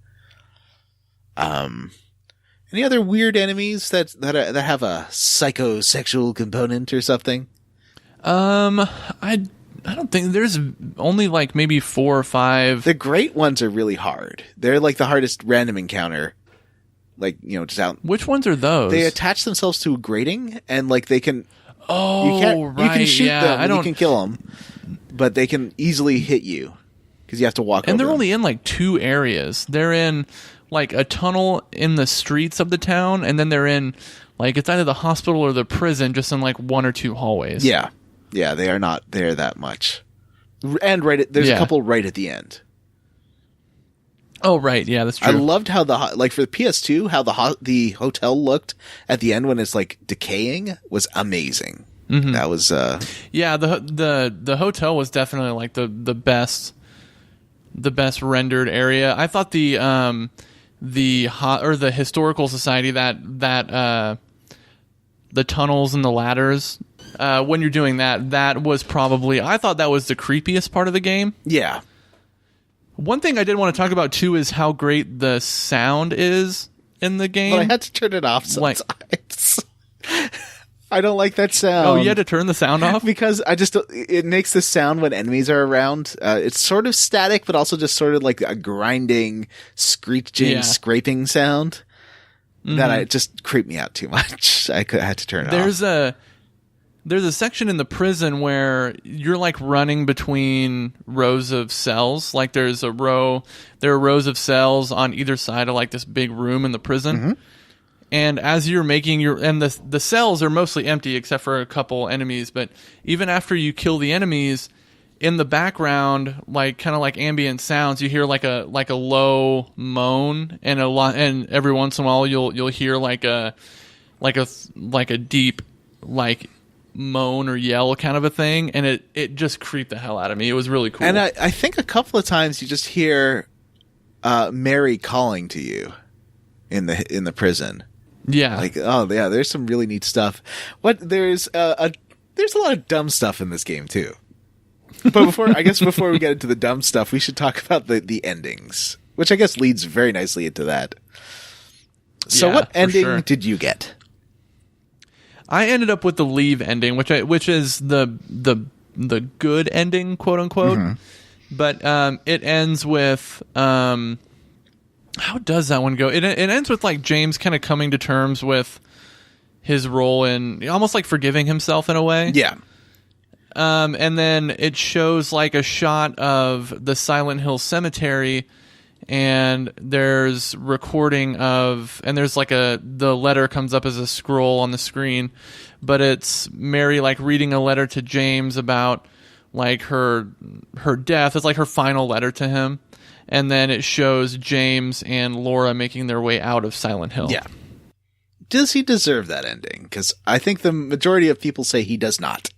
Any other weird enemies that have a psychosexual component or something? I don't think there's only like maybe 4 or 5. The great ones are really hard. They're like the hardest random encounter. Like, just out. Which ones are those? They attach themselves to a grating and like they can. Oh, right. You can shoot them. And you can kill them, but they can easily hit you because you have to walk. And over they're them. only in like 2 areas. They're in like a tunnel in the streets of the town, and then they're in like it's either the hospital or the prison, just in like 1 or 2 hallways. Yeah, they are not there that much. And there's a couple right at the end. Oh, right, yeah, that's true. I loved how for the PS2, how the hotel looked at the end when it's like decaying was amazing. That was Yeah, the hotel was definitely like the best rendered area. I thought the historical society that the tunnels and the ladders, when you're doing that was probably, I thought that was the creepiest part of the game. yeah. One thing I did want to talk about too is how great the sound is in the game. But I had to turn it off sometimes. I don't like that sound. Oh, you had to turn the sound off? Because it makes the sound when enemies are around. It's sort of static, but also just sort of like a grinding, screeching, scraping sound that it just creeped me out too much. I had to turn it off. There's a section in the prison where you're like running between rows of cells. Like there are rows of cells on either side of like this big room in the prison. Mm-hmm. And as you're making the cells are mostly empty except for a couple enemies, but even after you kill the enemies, in the background, like kind of like ambient sounds, you hear like a low moan, and every once in a while you'll hear like a deep like moan or yell kind of a thing, and it just creeped the hell out of me. It was really cool. And I think a couple of times you just hear Mary calling to you in the prison. Yeah. Like, oh yeah, there's some really neat stuff. There's a lot of dumb stuff in this game too. But before we get into the dumb stuff, we should talk about the endings, which I guess leads very nicely into that. So what ending did you get? I ended up with the leave ending, which is the good ending, quote unquote. Mm-hmm. But it ends with how does that one go? It ends with like James kind of coming to terms with his role in almost like forgiving himself in a way. Yeah. And then it shows like a shot of the Silent Hill Cemetery, and there's recording of, and there's like the letter comes up as a scroll on the screen, but it's Mary like reading a letter to James about like her death. It's like her final letter to him. And then it shows James and Laura making their way out of Silent Hill. Yeah. Does he deserve that ending? Because I think the majority of people say he does not.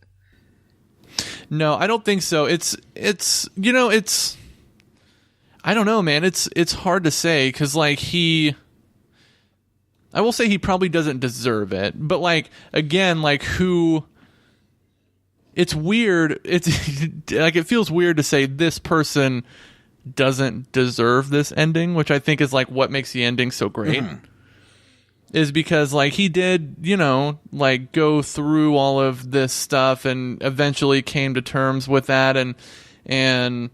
No, I don't think so. It's I don't know, man. It's hard to say because like I will say he probably doesn't deserve it, but like again, like who? It's weird. It's like it feels weird to say this person doesn't deserve this ending, which I think is like what makes the ending so great. Mm-hmm. Is because like he did, like go through all of this stuff and eventually came to terms with that, and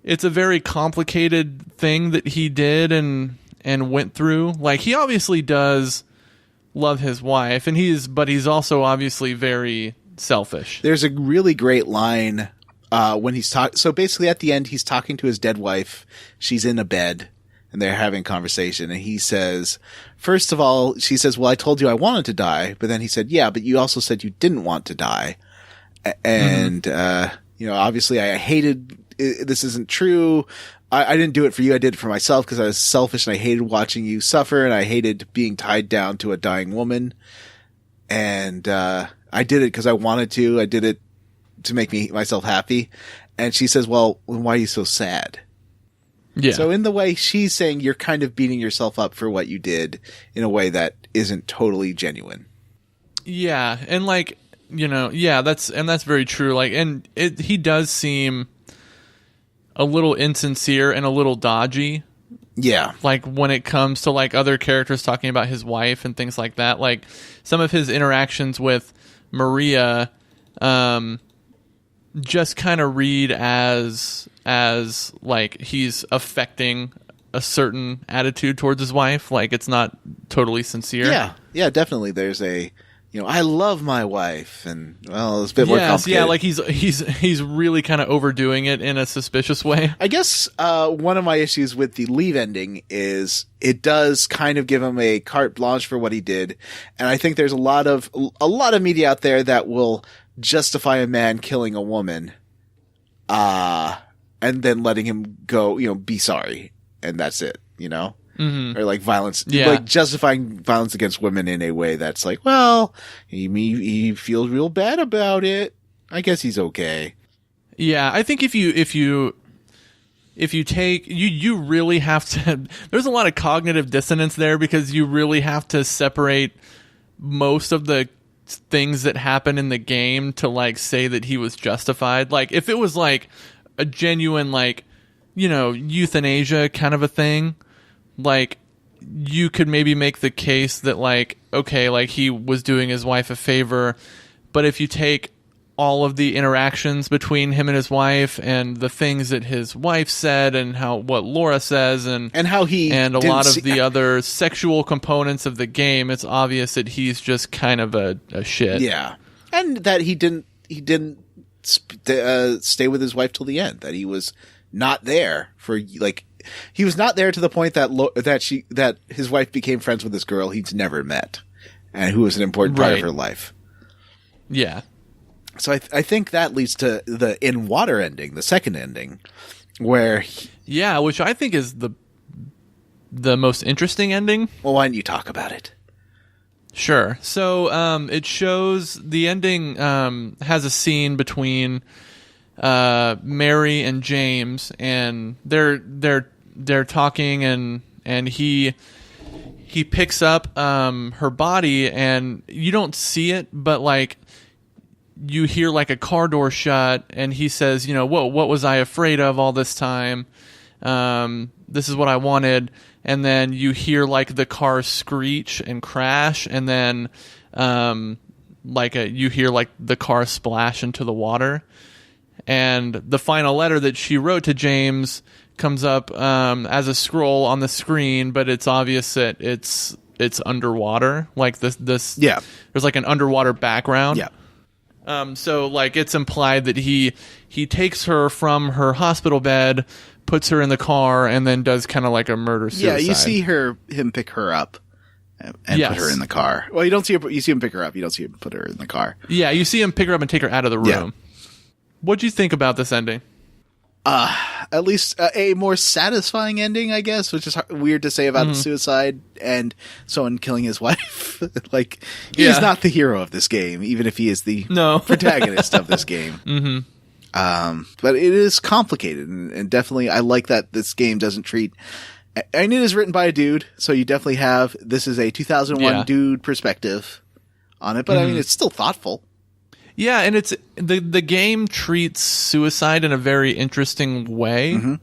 it's a very complicated thing that he did and went through. Like he obviously does love his wife, but he's also obviously very selfish. There's a really great line when he's talking. So basically at the end, he's talking to his dead wife. She's in a bed and they're having a conversation. And he says, first of all, she says, well, I told you I wanted to die. But then he said, yeah, but you also said you didn't want to die. And, obviously I hated, this isn't true. I didn't do it for you. I did it for myself because I was selfish and I hated watching you suffer. And I hated being tied down to a dying woman. And, I did it because I wanted to. I did it to make myself happy. And she says, well, why are you so sad? Yeah. So in the way she's saying you're kind of beating yourself up for what you did in a way that isn't totally genuine. Yeah. And like, that's very true. Like, and he does seem a little insincere and a little dodgy. Yeah. Like when it comes to like other characters talking about his wife and things like that, like some of his interactions with Maria, just kind of read as like he's affecting a certain attitude towards his wife. Like it's not totally sincere. Yeah. Yeah, definitely. There's I love my wife, and well, it's a bit more complicated. Yeah, like he's really kind of overdoing it in a suspicious way. I guess one of my issues with the leave ending is it does kind of give him a carte blanche for what he did, and I think there's a lot of media out there that will justify a man killing a woman, and then letting him go, be sorry, and that's it, or like violence, Yeah. like justifying violence against women in a way that's like, well, he feels real bad about it. I guess he's okay. Yeah, I think if you take you really have to. There's a lot of cognitive dissonance there because you really have to separate most of the things that happen in the game to like say that he was justified. Like if it was like a genuine like, you know, euthanasia kind of a thing, like you could maybe make the case that like, okay, like he was doing his wife a favor. But if you take all of the interactions between him and his wife and the things that his wife said and what Laura says and how he and a lot of the other sexual components of the game, it's obvious that he's just kind of a shit. Yeah. And that he didn't stay with his wife till the end, that he was not there for like, he was not there to the point that his wife became friends with this girl he's never met and who was an important part of her life. Yeah. So I think that leads to the in water ending, the second ending, where which I think is the most interesting ending. Well, why don't you talk about it? Sure. So it shows the ending has a scene between Mary and James, and they're talking, and he picks up her body, and you don't see it, but like you hear like a car door shut, and he says, you know, what was I afraid of all this time? This is what I wanted. And then you hear like the car screech and crash, and then you hear like the car splash into the water. And the final letter that she wrote to James comes up as a scroll on the screen, but it's obvious that it's underwater. Like this there's like an underwater background. Yeah. So like it's implied that he takes her from her hospital bed, puts her in the car, and then does kind of like a murder suicide. Yeah, you see him pick her up and put her in the car. Well, you don't see her. You see him pick her up. You don't see him put her in the car. Yeah, you see him pick her up and take her out of the room. Yeah. What'd you think about this ending? At least a more satisfying ending, I guess, which is weird to say about suicide and someone killing his wife. Like, he's not the hero of this game, even if he is the protagonist of this game. Mm-hmm. But it is complicated, and definitely I like that this game doesn't treat... And it is written by a dude, so you definitely have... This is a 2001 dude perspective on it, but I mean, it's still thoughtful. Yeah, and it's the game treats suicide in a very interesting way. Mm-hmm.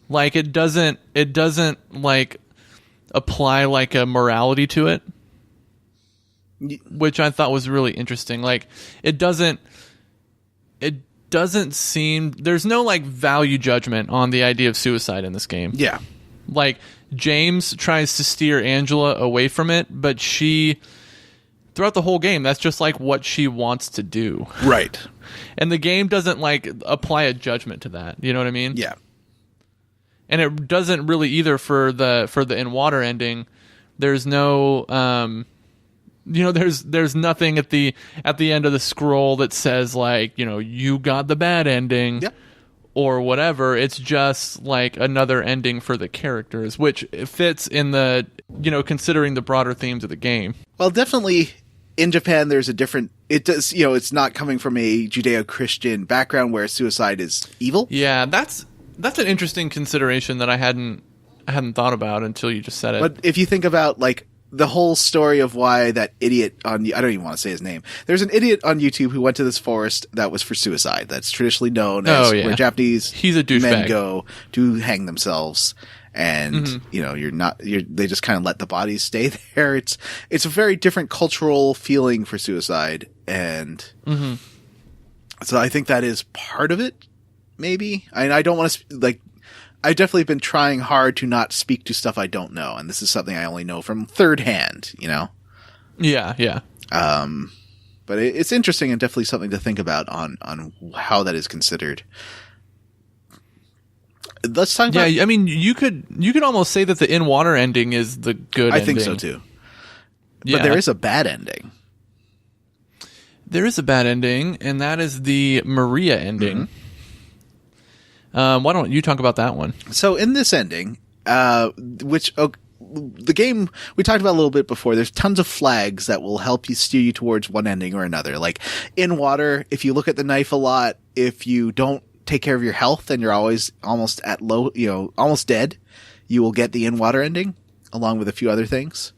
Like it doesn't like apply like a morality to it, which I thought was really interesting. Like it doesn't seem there's no like value judgment on the idea of suicide in this game. Yeah. Like James tries to steer Angela away from it, but throughout the whole game, that's just like what she wants to do. Right. And the game doesn't like apply a judgment to that. You know what I mean? Yeah. And it doesn't really either for the in water ending. There's no there's nothing at the end of the scroll that says like, you know, you got the bad ending. Yeah. Or whatever. It's just like another ending for the characters, which fits in the, you know, considering the broader themes of the game. Well, definitely in Japan, there's a different, it does, you know, it's not coming from a Judeo-Christian background where suicide is evil. Yeah, that's an interesting consideration that I hadn't thought about until you just said it. But if you think about like the whole story of why that idiot I don't even want to say his name. There's an idiot on YouTube who went to this forest that was for suicide. That's traditionally known as where Japanese men go to hang themselves. And, you know, they just kind of let the bodies stay there. It's a very different cultural feeling for suicide. And so I think that is part of it, maybe. I don't want to, like, I've definitely been trying hard to not speak to stuff I don't know, and this is something I only know from third hand, you know? Yeah, yeah. But it's interesting and definitely something to think about on how that is considered. Let's talk about... Yeah, I mean, you could almost say that the in-water ending is the good ending. I think so, too. But there is a bad ending. There is a bad ending, and that is the Maria ending. Why don't you talk about that one? So in this ending, The game we talked about a little bit before, there's tons of flags that will help you steer you towards one ending or another. Like in water, if you look at the knife a lot, if you don't take care of your health and you're always almost at low, almost dead, you will get the in water ending along with a few other things.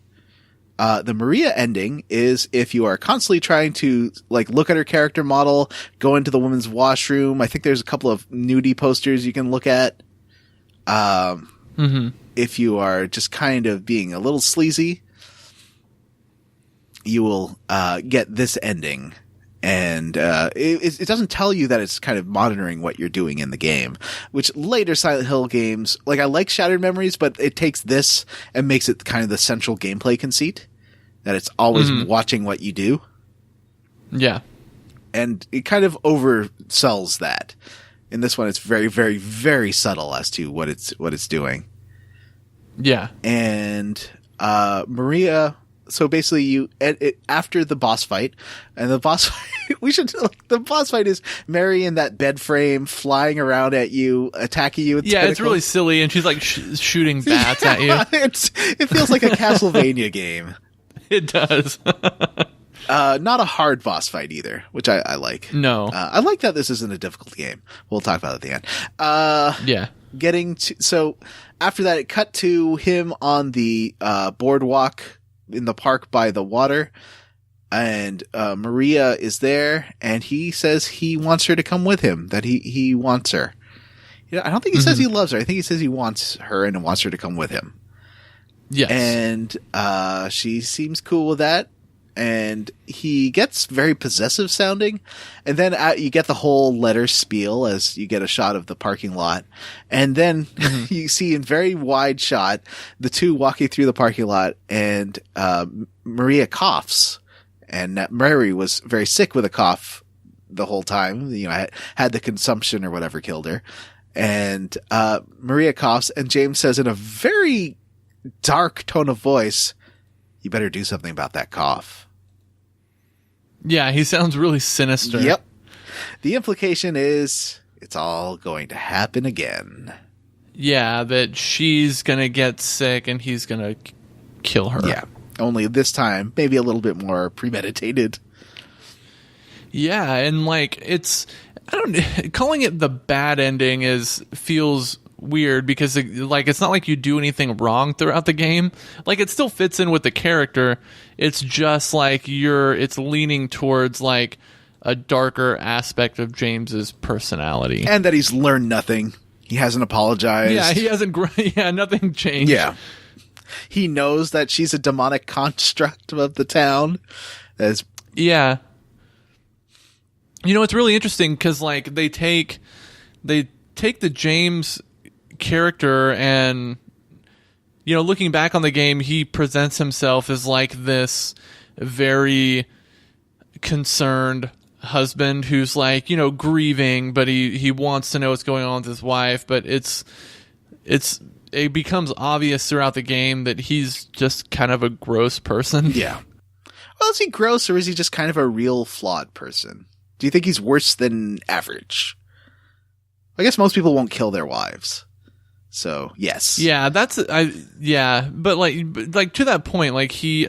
The Maria ending is if you are constantly trying to like look at her character model, go into the women's washroom. I think there's a couple of nudie posters you can look at. If you are just kind of being a little sleazy, you will get this ending. And it doesn't tell you that it's kind of monitoring what you're doing in the game, which later Silent Hill games, like I like Shattered Memories, but it takes this and makes it kind of the central gameplay conceit, that it's always watching what you do. Yeah. And it kind of oversells that. In this one, it's very, very, very subtle as to what it's doing. Yeah. And Maria, so basically after the boss fight, and the boss fight, the boss fight is Mary in that bed frame flying around at you, attacking you with tentacles. It's really silly, and she's like shooting bats at you. It feels like a Castlevania game. It does. Not a hard boss fight either, which I like. No. I like that this isn't a difficult game. We'll talk about it at the end. Yeah. So after that, it cut to him on the boardwalk in the park by the water, and Maria is there, and he says he wants her to come with him, that he wants her. I don't think he says he loves her. I think he says he wants her and wants her to come with him. Yes. And she seems cool with that. And he gets very possessive sounding. And then you get the whole letter spiel as you get a shot of the parking lot. And then you see in very wide shot the two walking through the parking lot, and Maria coughs. And Mary was very sick with a cough the whole time. Had the consumption or whatever killed her. And Maria coughs, and James says in a very dark tone of voice, "You better do something about that cough." Yeah, he sounds really sinister. Yep. The implication is it's all going to happen again. Yeah, that she's going to get sick and he's going to kill her. Yeah. Only this time, maybe a little bit more premeditated. Yeah, and calling it the bad ending feels weird because it's not like you do anything wrong throughout the game. Like, it still fits in with the character. It's just like it's leaning towards like a darker aspect of James's personality, and that he's learned nothing. He hasn't apologized. Yeah, he hasn't. Yeah, nothing changed. Yeah, he knows that she's a demonic construct of the town. Yeah. It's really interesting because like they take the James character, and looking back on the game, he presents himself as like this very concerned husband who's like grieving, but he wants to know what's going on with his wife. But it becomes obvious throughout the game that he's just kind of a gross person. Yeah. Well, is he gross, or is he just kind of a real flawed person? Do you think he's worse than average? I guess most people won't kill their wives. So, yes. Yeah, but like to that point, like he's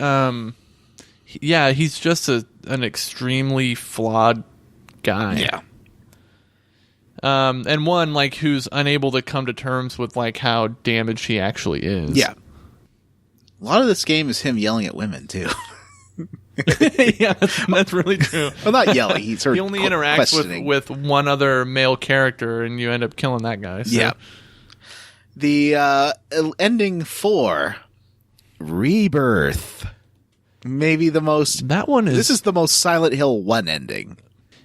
just an extremely flawed guy. Yeah. And one like who's unable to come to terms with like how damaged he actually is. Yeah. A lot of this game is him yelling at women too. Yeah, that's really true. Well, not yelling. He only interacts with one other male character, and you end up killing that guy. So. Yeah. The ending for Rebirth. Maybe the most... That one is... This is the most Silent Hill 1 ending.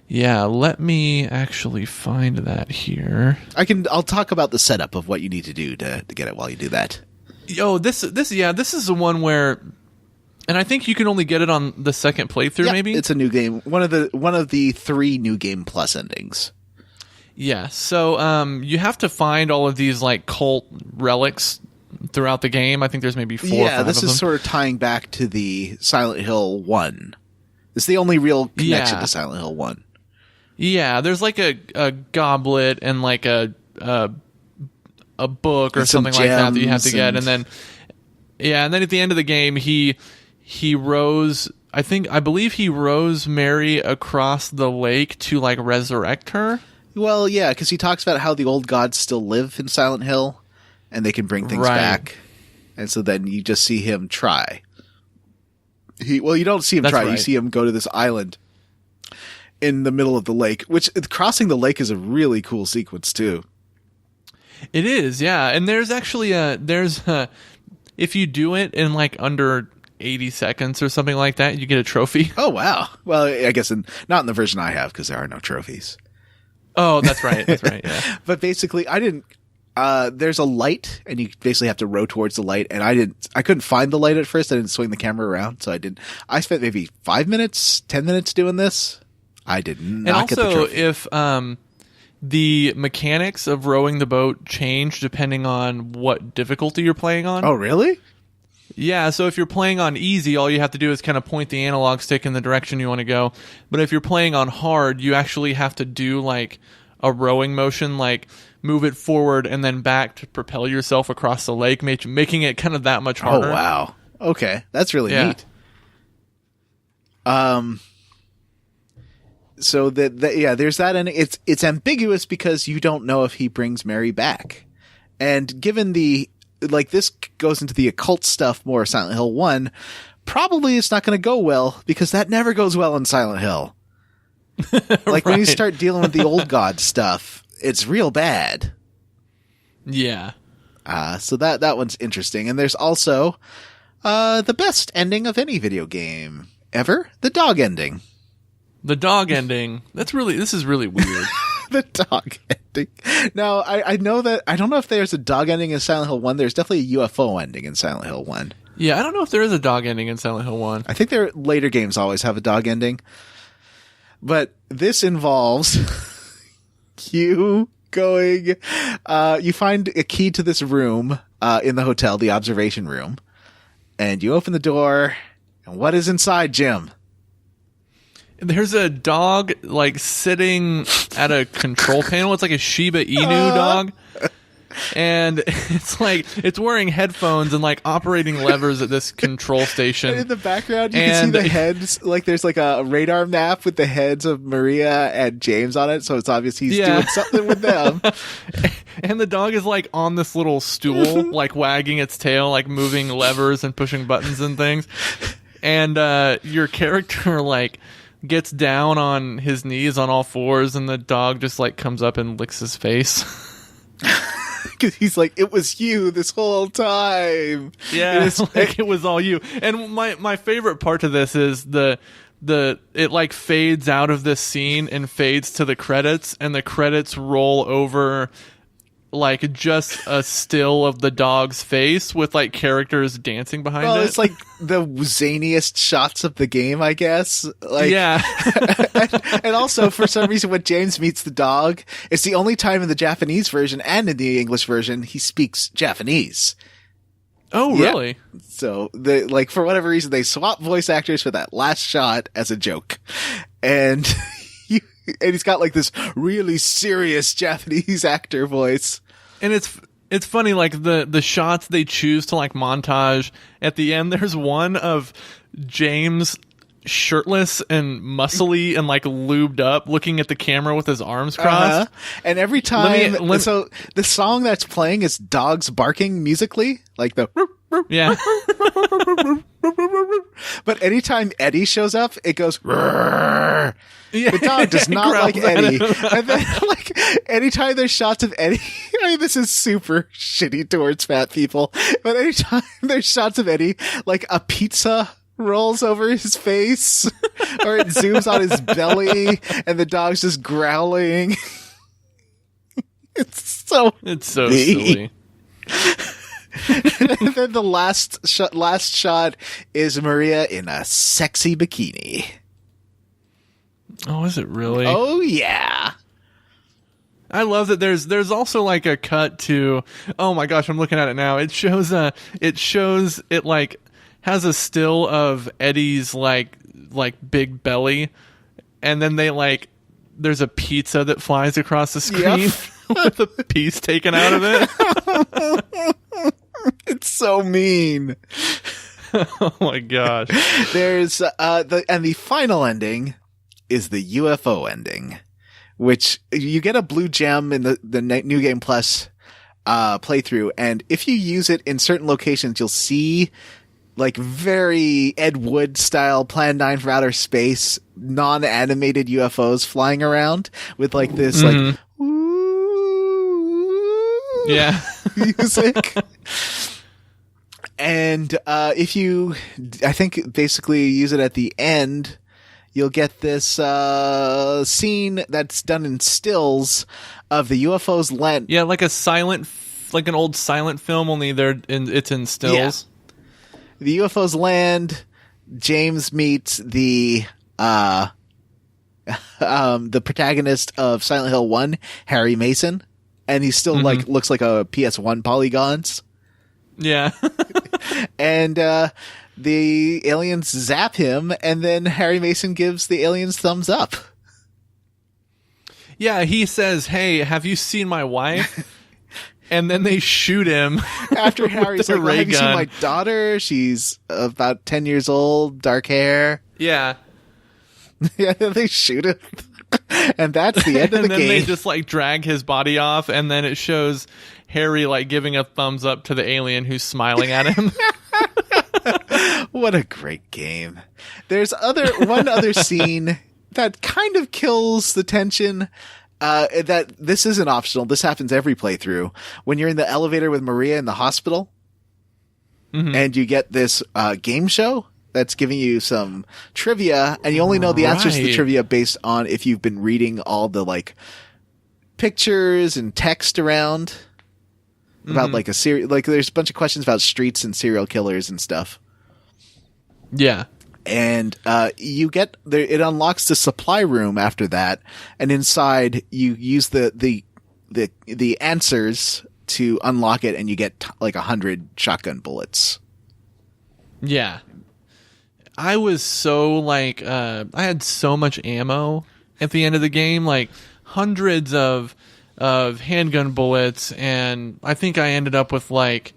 Yeah, let me actually find that here. I'll talk about the setup of what you need to do to get it while you do that. This is the one where... And I think you can only get it on the second playthrough, maybe? It's a new game. One of the 3 New Game Plus endings. Yeah, so you have to find all of these like cult relics throughout the game. I think there's maybe 4 or 5 of them. Yeah, this is sort of tying back to the Silent Hill 1. It's the only real connection to Silent Hill 1. Yeah, there's like a goblet and like a a book or And some something like that you have to gems get, and then at the end of the game he rows. I believe he rows Mary across the lake to like resurrect her. Well, yeah, because he talks about how the old gods still live in Silent Hill, and they can bring things back. And so then you just see him try. You don't see him try. Right. You see him go to this island in the middle of the lake, which crossing the lake is a really cool sequence too. It is, yeah. And there's actually if you do it in like under 80 seconds or something like that, you get a trophy. Oh, wow. Well, I guess not in the version I have because there are no trophies. Oh, that's right. That's right. Yeah. But basically, there's a light and you basically have to row towards the light. And I couldn't find the light at first. I didn't swing the camera around. So I spent maybe 5 minutes, 10 minutes doing this. I did not get the trophy. And also, if the mechanics of rowing the boat change depending on what difficulty you're playing on. Oh, really? Yeah, so if you're playing on easy, all you have to do is kind of point the analog stick in the direction you want to go. But if you're playing on hard, you actually have to do like a rowing motion, like move it forward and then back to propel yourself across the lake, making it kind of that much harder. Oh, wow. Okay, that's really neat. So there's that, and it's ambiguous because you don't know if he brings Mary back. And given this goes into the occult stuff more, Silent Hill 1, probably it's not going to go well because that never goes well in Silent Hill. Like when you start dealing with the old god stuff, it's real bad. Yeah. So that one's interesting. And there's also the best ending of any video game ever, the dog ending. The dog ending. This is really weird. The dog ending. Now, I know that, I don't know if there's a dog ending in Silent Hill 1. There's definitely a UFO ending in Silent Hill 1. Yeah, I don't know if there is a dog ending in Silent Hill 1. I think their later games always have a dog ending. But this involves you going, you find a key to this room in the hotel, the observation room, and you open the door, and what is inside, Jim? There's a dog like sitting at a control panel. It's like a Shiba Inu dog. And it's wearing headphones and like operating levers at this control station. And in the background, you can see the heads. Like there's like a radar map with the heads of Maria and James on it. So it's obvious he's doing something with them. And the dog is like on this little stool, like wagging its tail, like moving levers and pushing buttons and things. And your character like gets down on his knees on all fours, and the dog just like comes up and licks his face. Because he's like, it was you this whole time. Yeah, it was all you. And my favorite part of this is it like fades out of this scene and fades to the credits, and the credits roll over like just a still of the dog's face with like characters dancing behind it. It's like the zaniest shots of the game, I guess. Like, yeah. and also for some reason when James meets the dog, it's the only time in the Japanese version and in the English version he speaks Japanese. Oh, really? Yeah. So for whatever reason they swap voice actors for that last shot as a joke. And he's got like this really serious Japanese actor voice. And it's funny, like the shots they choose to like montage at the end. There's one of James shirtless and muscly and like lubed up looking at the camera with his arms crossed. And every time, so the song that's playing is dogs barking musically, like the yeah. But anytime Eddie shows up, it goes Rrr. Yeah, the dog does not like Eddie. And then, like, anytime there's shots of Eddie, I mean, this is super shitty towards fat people, but anytime there's shots of Eddie, like a pizza rolls over his face, or it zooms on his belly, and the dog's just growling. It's so silly. And then the last shot is Maria in a sexy bikini. Oh, is it really? Oh, yeah. I love that there's also like a cut to, oh my gosh, I'm looking at it now. It shows it like has a still of Eddie's like big belly, and then there's a pizza that flies across the screen. Yep. with the piece taken out of it. It's so mean. Oh my gosh. There's the final ending is the UFO ending, which you get a blue gem in the New Game Plus playthrough, and if you use it in certain locations, you'll see like very Ed Wood style Plan 9 for Outer Space non-animated UFOs flying around with like this like yeah music. And if you, I think, basically use it at the end, you'll get this scene that's done in stills of the UFO's land. Yeah, like an old silent film, only it's in stills. Yeah. The UFO's land. James meets the protagonist of Silent Hill 1, Harry Mason, and he still like looks like a PS1 polygons. Yeah. And the aliens zap him, and then Harry Mason gives the aliens thumbs up. Yeah, he says, "Hey, have you seen my wife?" And then they shoot him. After Harry's like, well, "Have you seen my daughter? She's about 10 years old, dark hair." Yeah. Yeah, they shoot him. And that's the end of the game. And then they just like drag his body off, and then it shows Harry like giving a thumbs up to the alien who's smiling at him. What a great game. There's one other scene that kind of kills the tension. That this isn't optional. This happens every playthrough. When you're in the elevator with Maria in the hospital, and you get this game show that's giving you some trivia, and you only know the answers to the trivia based on if you've been reading all the like pictures and text around about like there's a bunch of questions about streets and serial killers and stuff. Yeah. And you get there. It unlocks the supply room after that, and inside you use the answers to unlock it, and you get like 100 shotgun bullets. Yeah, I was so like I had so much ammo at the end of the game, like hundreds of handgun bullets, and I think I ended up with like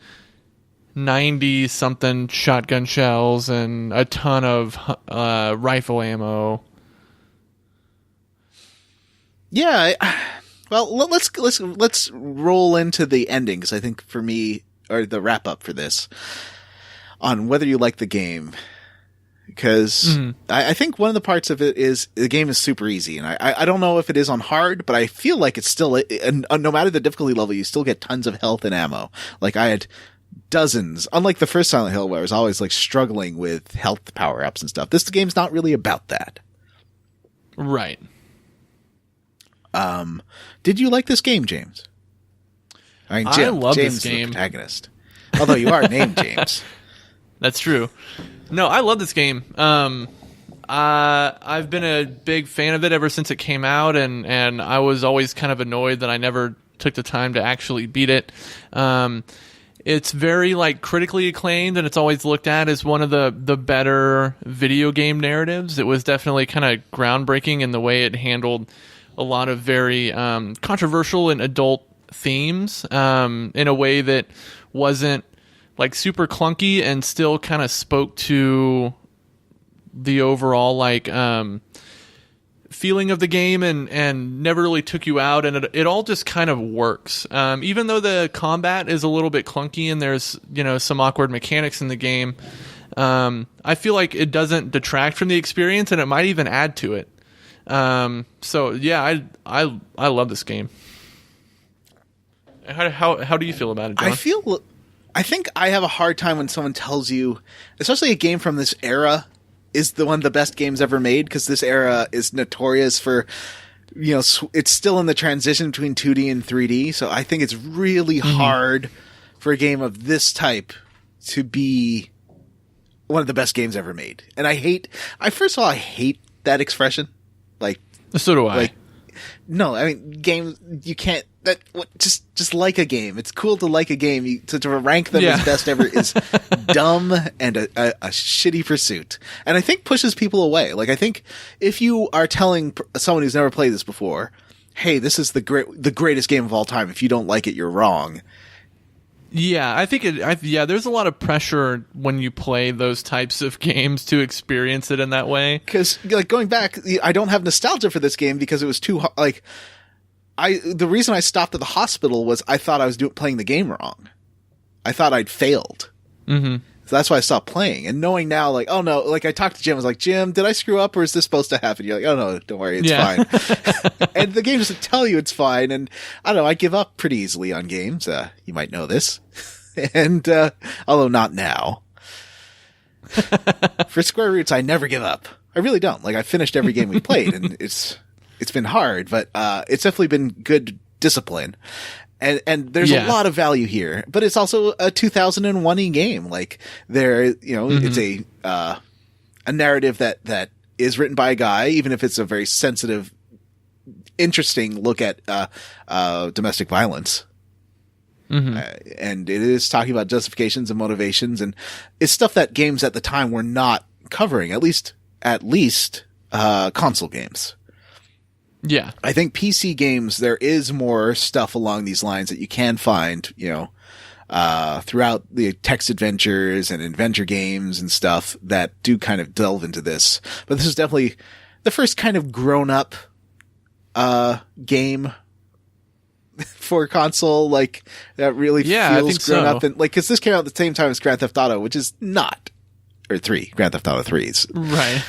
90 something shotgun shells and a ton of rifle ammo. Yeah, well, let's roll into the ending, because I think for me, or the wrap up for this, on whether you like the game, because I think one of the parts of it is the game is super easy, and I don't know if it is on hard, but I feel like it's still, no matter the difficulty level, you still get tons of health and ammo. Like I had dozens, unlike the first Silent Hill where I was always like struggling with health power-ups and stuff. This game's not really about that. Right. Did you like this game, James? I mean, Jim, I love James this game. The protagonist. Although you are named James. That's true. No, I love this game. I've been a big fan of it ever since it came out, and I was always kind of annoyed that I never took the time to actually beat it. It's very like critically acclaimed, and it's always looked at as one of the better video game narratives. It was definitely kind of groundbreaking in the way it handled a lot of very controversial and adult themes in a way that wasn't like super clunky and still kind of spoke to the overall like feeling of the game and never really took you out, and it all just kind of works. Even though the combat is a little bit clunky and there's, you know, some awkward mechanics in the game, I feel like it doesn't detract from the experience, and it might even add to it. So yeah, I love this game. How do you feel about it, John? I think I have a hard time when someone tells you, especially a game from this era is one of the best games ever made, because this era is notorious for, you know, it's still in the transition between 2D and 3D. So I think it's really hard for a game of this type to be one of the best games ever made. And first of all, I hate that expression. Like, so do I. Like, no, I mean, games, you can't, just like a game. It's cool to like a game. To rank them as best ever is dumb and a shitty pursuit. And I think pushes people away. Like, I think if you are telling someone who's never played this before, hey, this is the greatest game of all time. If you don't like it, you're wrong. Yeah, I think there's a lot of pressure when you play those types of games to experience it in that way. Because, like, going back, I don't have nostalgia for this game because it was too, like, the reason I stopped at the hospital was I thought I was playing the game wrong. I thought I'd failed. Mm-hmm. So that's why I stopped playing. And knowing now, like, oh no, like I talked to Jim, I was like, Jim, did I screw up or is this supposed to happen? You're like, oh no, don't worry, it's fine. And the game doesn't tell you it's fine. And I don't know, I give up pretty easily on games. You might know this. And, although not now. For Square Roots, I never give up. I really don't. Like, I finished every game we played and it's been hard, but, it's definitely been good discipline. And there's a lot of value here, but it's also a 2001 game. Like it's a narrative that is written by a guy, even if it's a very sensitive, interesting look at, domestic violence. Mm-hmm. And it is talking about justifications and motivations, and it's stuff that games at the time were not covering, at least, console games. Yeah. I think PC games, there is more stuff along these lines that you can find, throughout the text adventures and adventure games and stuff that do kind of delve into this. But this is definitely the first kind of grown-up game for console, like, that really feels grown up. And, like, because this came out at the same time as Grand Theft Auto, which is not. Or 3. Grand Theft Auto 3s. Right.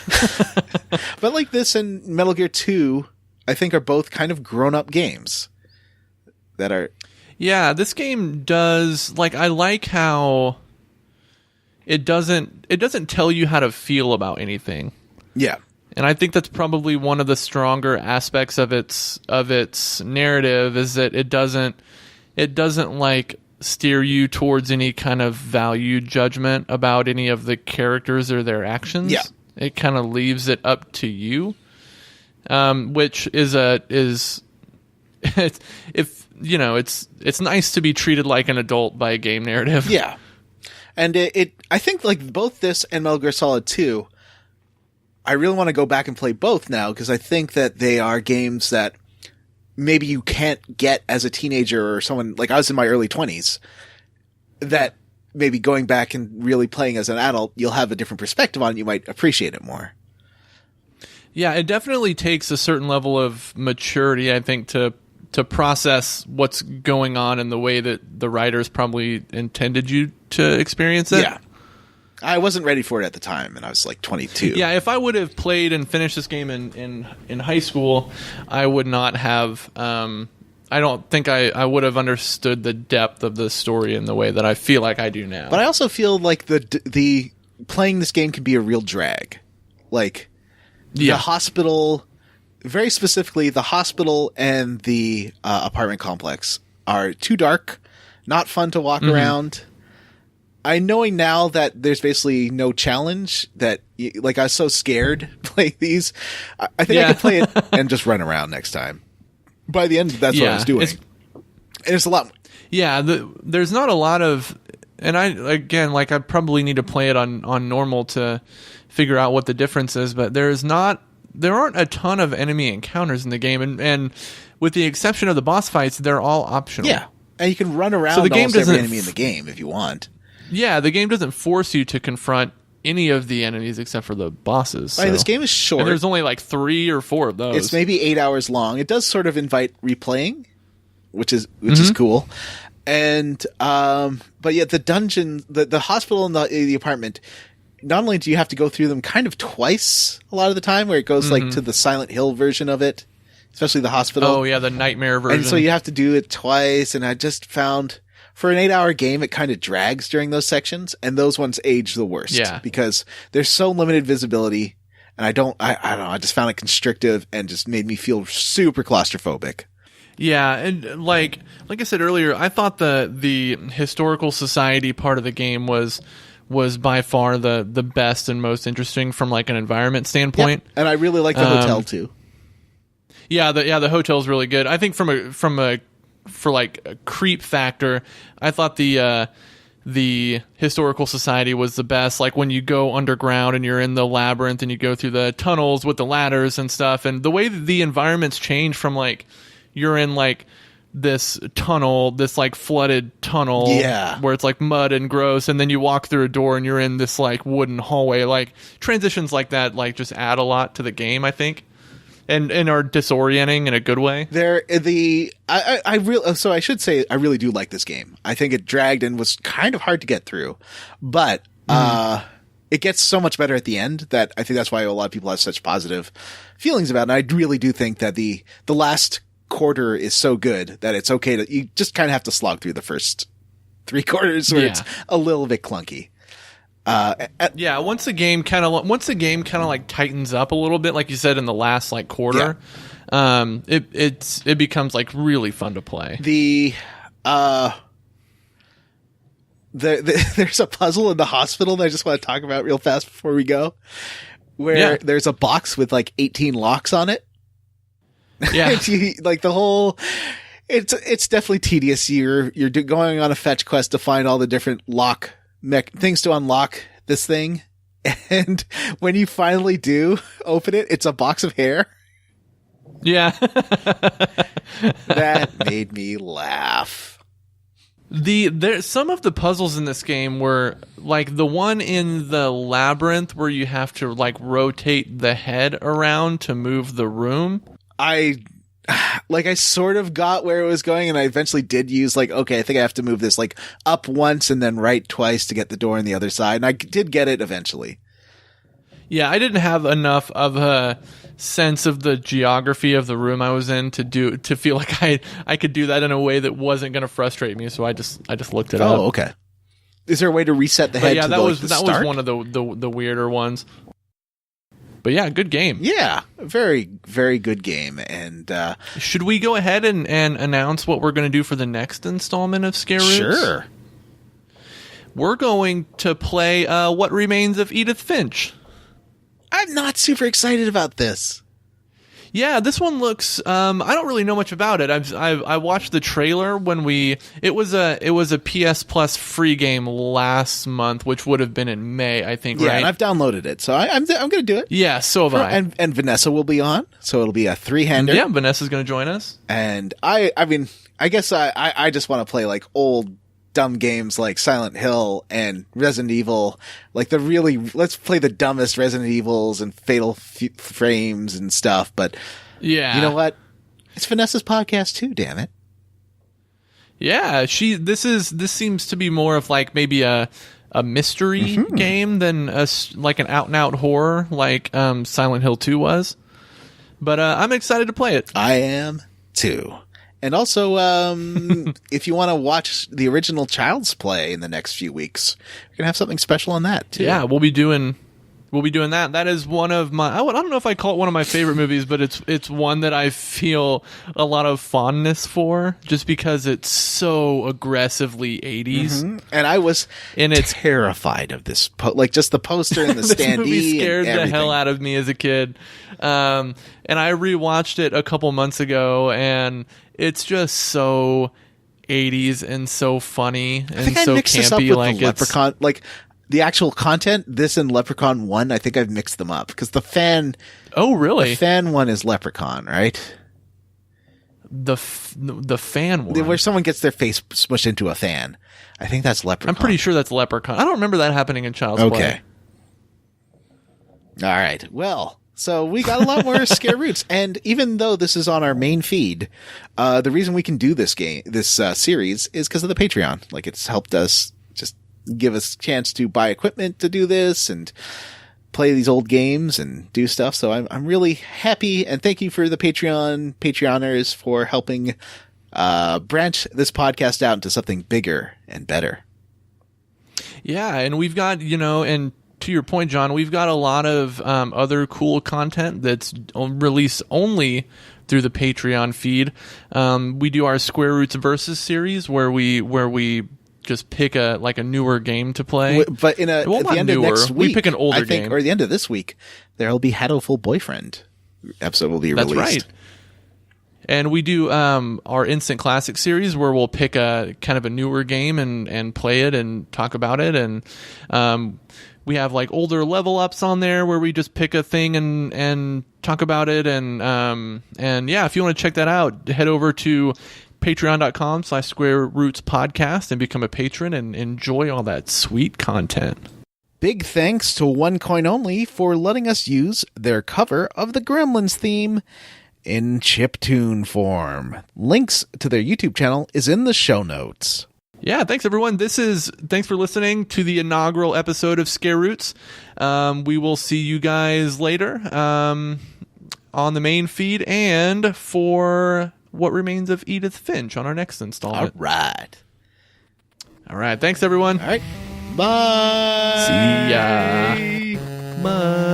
But, like, this and Metal Gear 2... I think are both kind of grown-up games that are... Yeah, this game does... Like, I like how it doesn't tell you how to feel about anything. Yeah. And I think that's probably one of the stronger aspects of its narrative, is that it doesn't like steer you towards any kind of value judgment about any of the characters or their actions. Yeah. It kind of leaves it up to you. Which is it's nice to be treated like an adult by a game narrative. Yeah. And I think, like, both this and Metal Gear Solid 2, I really want to go back and play both now, because I think that they are games that maybe you can't get as a teenager or someone, like I was in my early 20s, that maybe going back and really playing as an adult, you'll have a different perspective on it, you might appreciate it more. Yeah, it definitely takes a certain level of maturity, I think, to process what's going on in the way that the writers probably intended you to experience it. Yeah. I wasn't ready for it at the time, and I was like 22. Yeah, if I would have played and finished this game in high school, I would not have... I don't think I would have understood the depth of the story in the way that I feel like I do now. But I also feel like the playing this game can be a real drag. Like... The hospital, very specifically, the hospital and the apartment complex are too dark, not fun to walk around. Knowing now that there's basically no challenge, that, like, I was so scared playing these, I think I could play it and just run around next time. By the end, that's what I was doing. And it's a lot. Yeah, there's not a lot of... And I probably need to play it on normal to figure out what the difference is, but there aren't a ton of enemy encounters in the game, and with the exception of the boss fights, they're all optional. Yeah, and you can run around almost every enemy in the game if you want. Yeah, the game doesn't force you to confront any of the enemies except for the bosses. I mean, this game is short. And there's only like 3 or 4 of those. It's maybe 8 hours long. It does sort of invite replaying, which is cool. And but yeah, the dungeon, the hospital and the apartment, not only do you have to go through them kind of twice a lot of the time, where it goes like to the Silent Hill version of it, especially the hospital. Oh yeah, the nightmare version. And so you have to do it twice, and I just found for an 8-hour game, it kind of drags during those sections, and those ones age the worst. Yeah. Because there's so limited visibility, and I don't know, I just found it constrictive and just made me feel super claustrophobic. Yeah, and like I said earlier, I thought the historical society part of the game was by far the best and most interesting from like an environment standpoint. Yep. And I really like the hotel too. Yeah, the hotel's really good. I think for a creep factor, I thought the historical society was the best. Like when you go underground and you're in the labyrinth and you go through the tunnels with the ladders and stuff, and the way that the environments change from like you're in like this tunnel, this like flooded tunnel, where it's like mud and gross, and then you walk through a door and you're in this like wooden hallway. Like transitions like that, like just add a lot to the game, I think, and are disorienting in a good way. So I should say I really do like this game. I think it dragged and was kind of hard to get through, but it gets so much better at the end that I think that's why a lot of people have such positive feelings about it. And I really do think that the last quarter is so good that it's okay to, you just kind of have to slog through the first 3 quarters where it's a little bit clunky. Once the game kind of like tightens up a little bit, like you said, in the last like quarter, it becomes like really fun to play. There's a puzzle in the hospital that I just want to talk about real fast before we go, where there's a box with like 18 locks on it. Yeah, like the whole, it's definitely tedious. You're going on a fetch quest to find all the different things to unlock this thing, and when you finally do open it, it's a box of hair. Yeah, that made me laugh. Some of the puzzles in this game were like the one in the labyrinth where you have to like rotate the head around to move the room. I sort of got where it was going, and I eventually did use like, okay, I think I have to move this like up once and then right twice to get the door on the other side. And I did get it eventually. Yeah, I didn't have enough of a sense of the geography of the room I was in to feel like I could do that in a way that wasn't going to frustrate me. So I just looked it up. Oh, okay. Is there a way to reset the head? Yeah, that was one of the weirder ones. But yeah, good game. Yeah, very, very good game. And should we go ahead and announce what we're going to do for the next installment of Scare Roots? Sure. We're going to play What Remains of Edith Finch. I'm not super excited about this. Yeah, this one looks. I don't really know much about it. I watched the trailer when it was a PS Plus free game last month, which would have been in May, I think. Yeah, right? And I've downloaded it, so I'm going to do it. Yeah, so have I. And Vanessa will be on, so it'll be a 3-hander. Yeah, Vanessa's going to join us. And I mean, I guess I just want to play like old dumb games like Silent Hill and Resident Evil, like let's play the dumbest Resident Evils and Fatal Frames and stuff. But yeah, you know what? It's Vanessa's podcast too. Damn it. Yeah, this seems to be more of like maybe a mystery game than like an out and out horror like Silent Hill 2 was. But I'm excited to play it. I am too. And also, if you want to watch the original Child's Play in the next few weeks, we're going to have something special on that, too. Yeah, we'll be doing that. That is one of my, I don't know if I call it one of my favorite movies, but it's one that I feel a lot of fondness for, just because it's so aggressivly 80s. Mm-hmm. And I was terrified of this, like just the poster and the this standee. Movie scared and the hell out of me as a kid. And I rewatched it a couple months ago, and it's just so 80s and so funny and so campy. This up with like the Leprechaun, like the actual content. This and Leprechaun 1, I think I've mixed them up because the fan. Oh, really? The fan one is Leprechaun, right? The fan one, where someone gets their face smushed into a fan. I think that's Leprechaun. I'm pretty sure that's Leprechaun. I don't remember that happening in Child's Play. Okay. All right. Well. So we got a lot more Scare Roots, and even though this is on our main feed, the reason we can do this series is because of the Patreon. Like, it's helped us just give us a chance to buy equipment to do this and play these old games and do stuff. So I'm really happy, and thank you for the Patreoners for helping branch this podcast out into something bigger and better. Yeah, and we've got, and to your point, John, we've got a lot of other cool content that's released only through the Patreon feed. We do our Square Roots Versus series where we just pick a newer game to play. But at the end of next week, we pick an older game. Or the end of this week, there'll be Hatoful Boyfriend episode will be released. That's right. And we do our Instant Classic series where we'll pick a kind of a newer game and play it and talk about it. And We have like older level ups on there where we just pick a thing and talk about it. And yeah, if you want to check that out, head over to patreon.com/Square Roots Podcast and become a patron and enjoy all that sweet content. Big thanks to One Coin Only for letting us use their cover of the Gremlins theme in chiptune form. Links to their YouTube channel is in the show notes. Yeah, thanks everyone. Thanks for listening to the inaugural episode of Scare Roots. We will see you guys later on the main feed and for What Remains of Edith Finch on our next installment. All right. Thanks everyone. All right. Bye. See ya. Bye.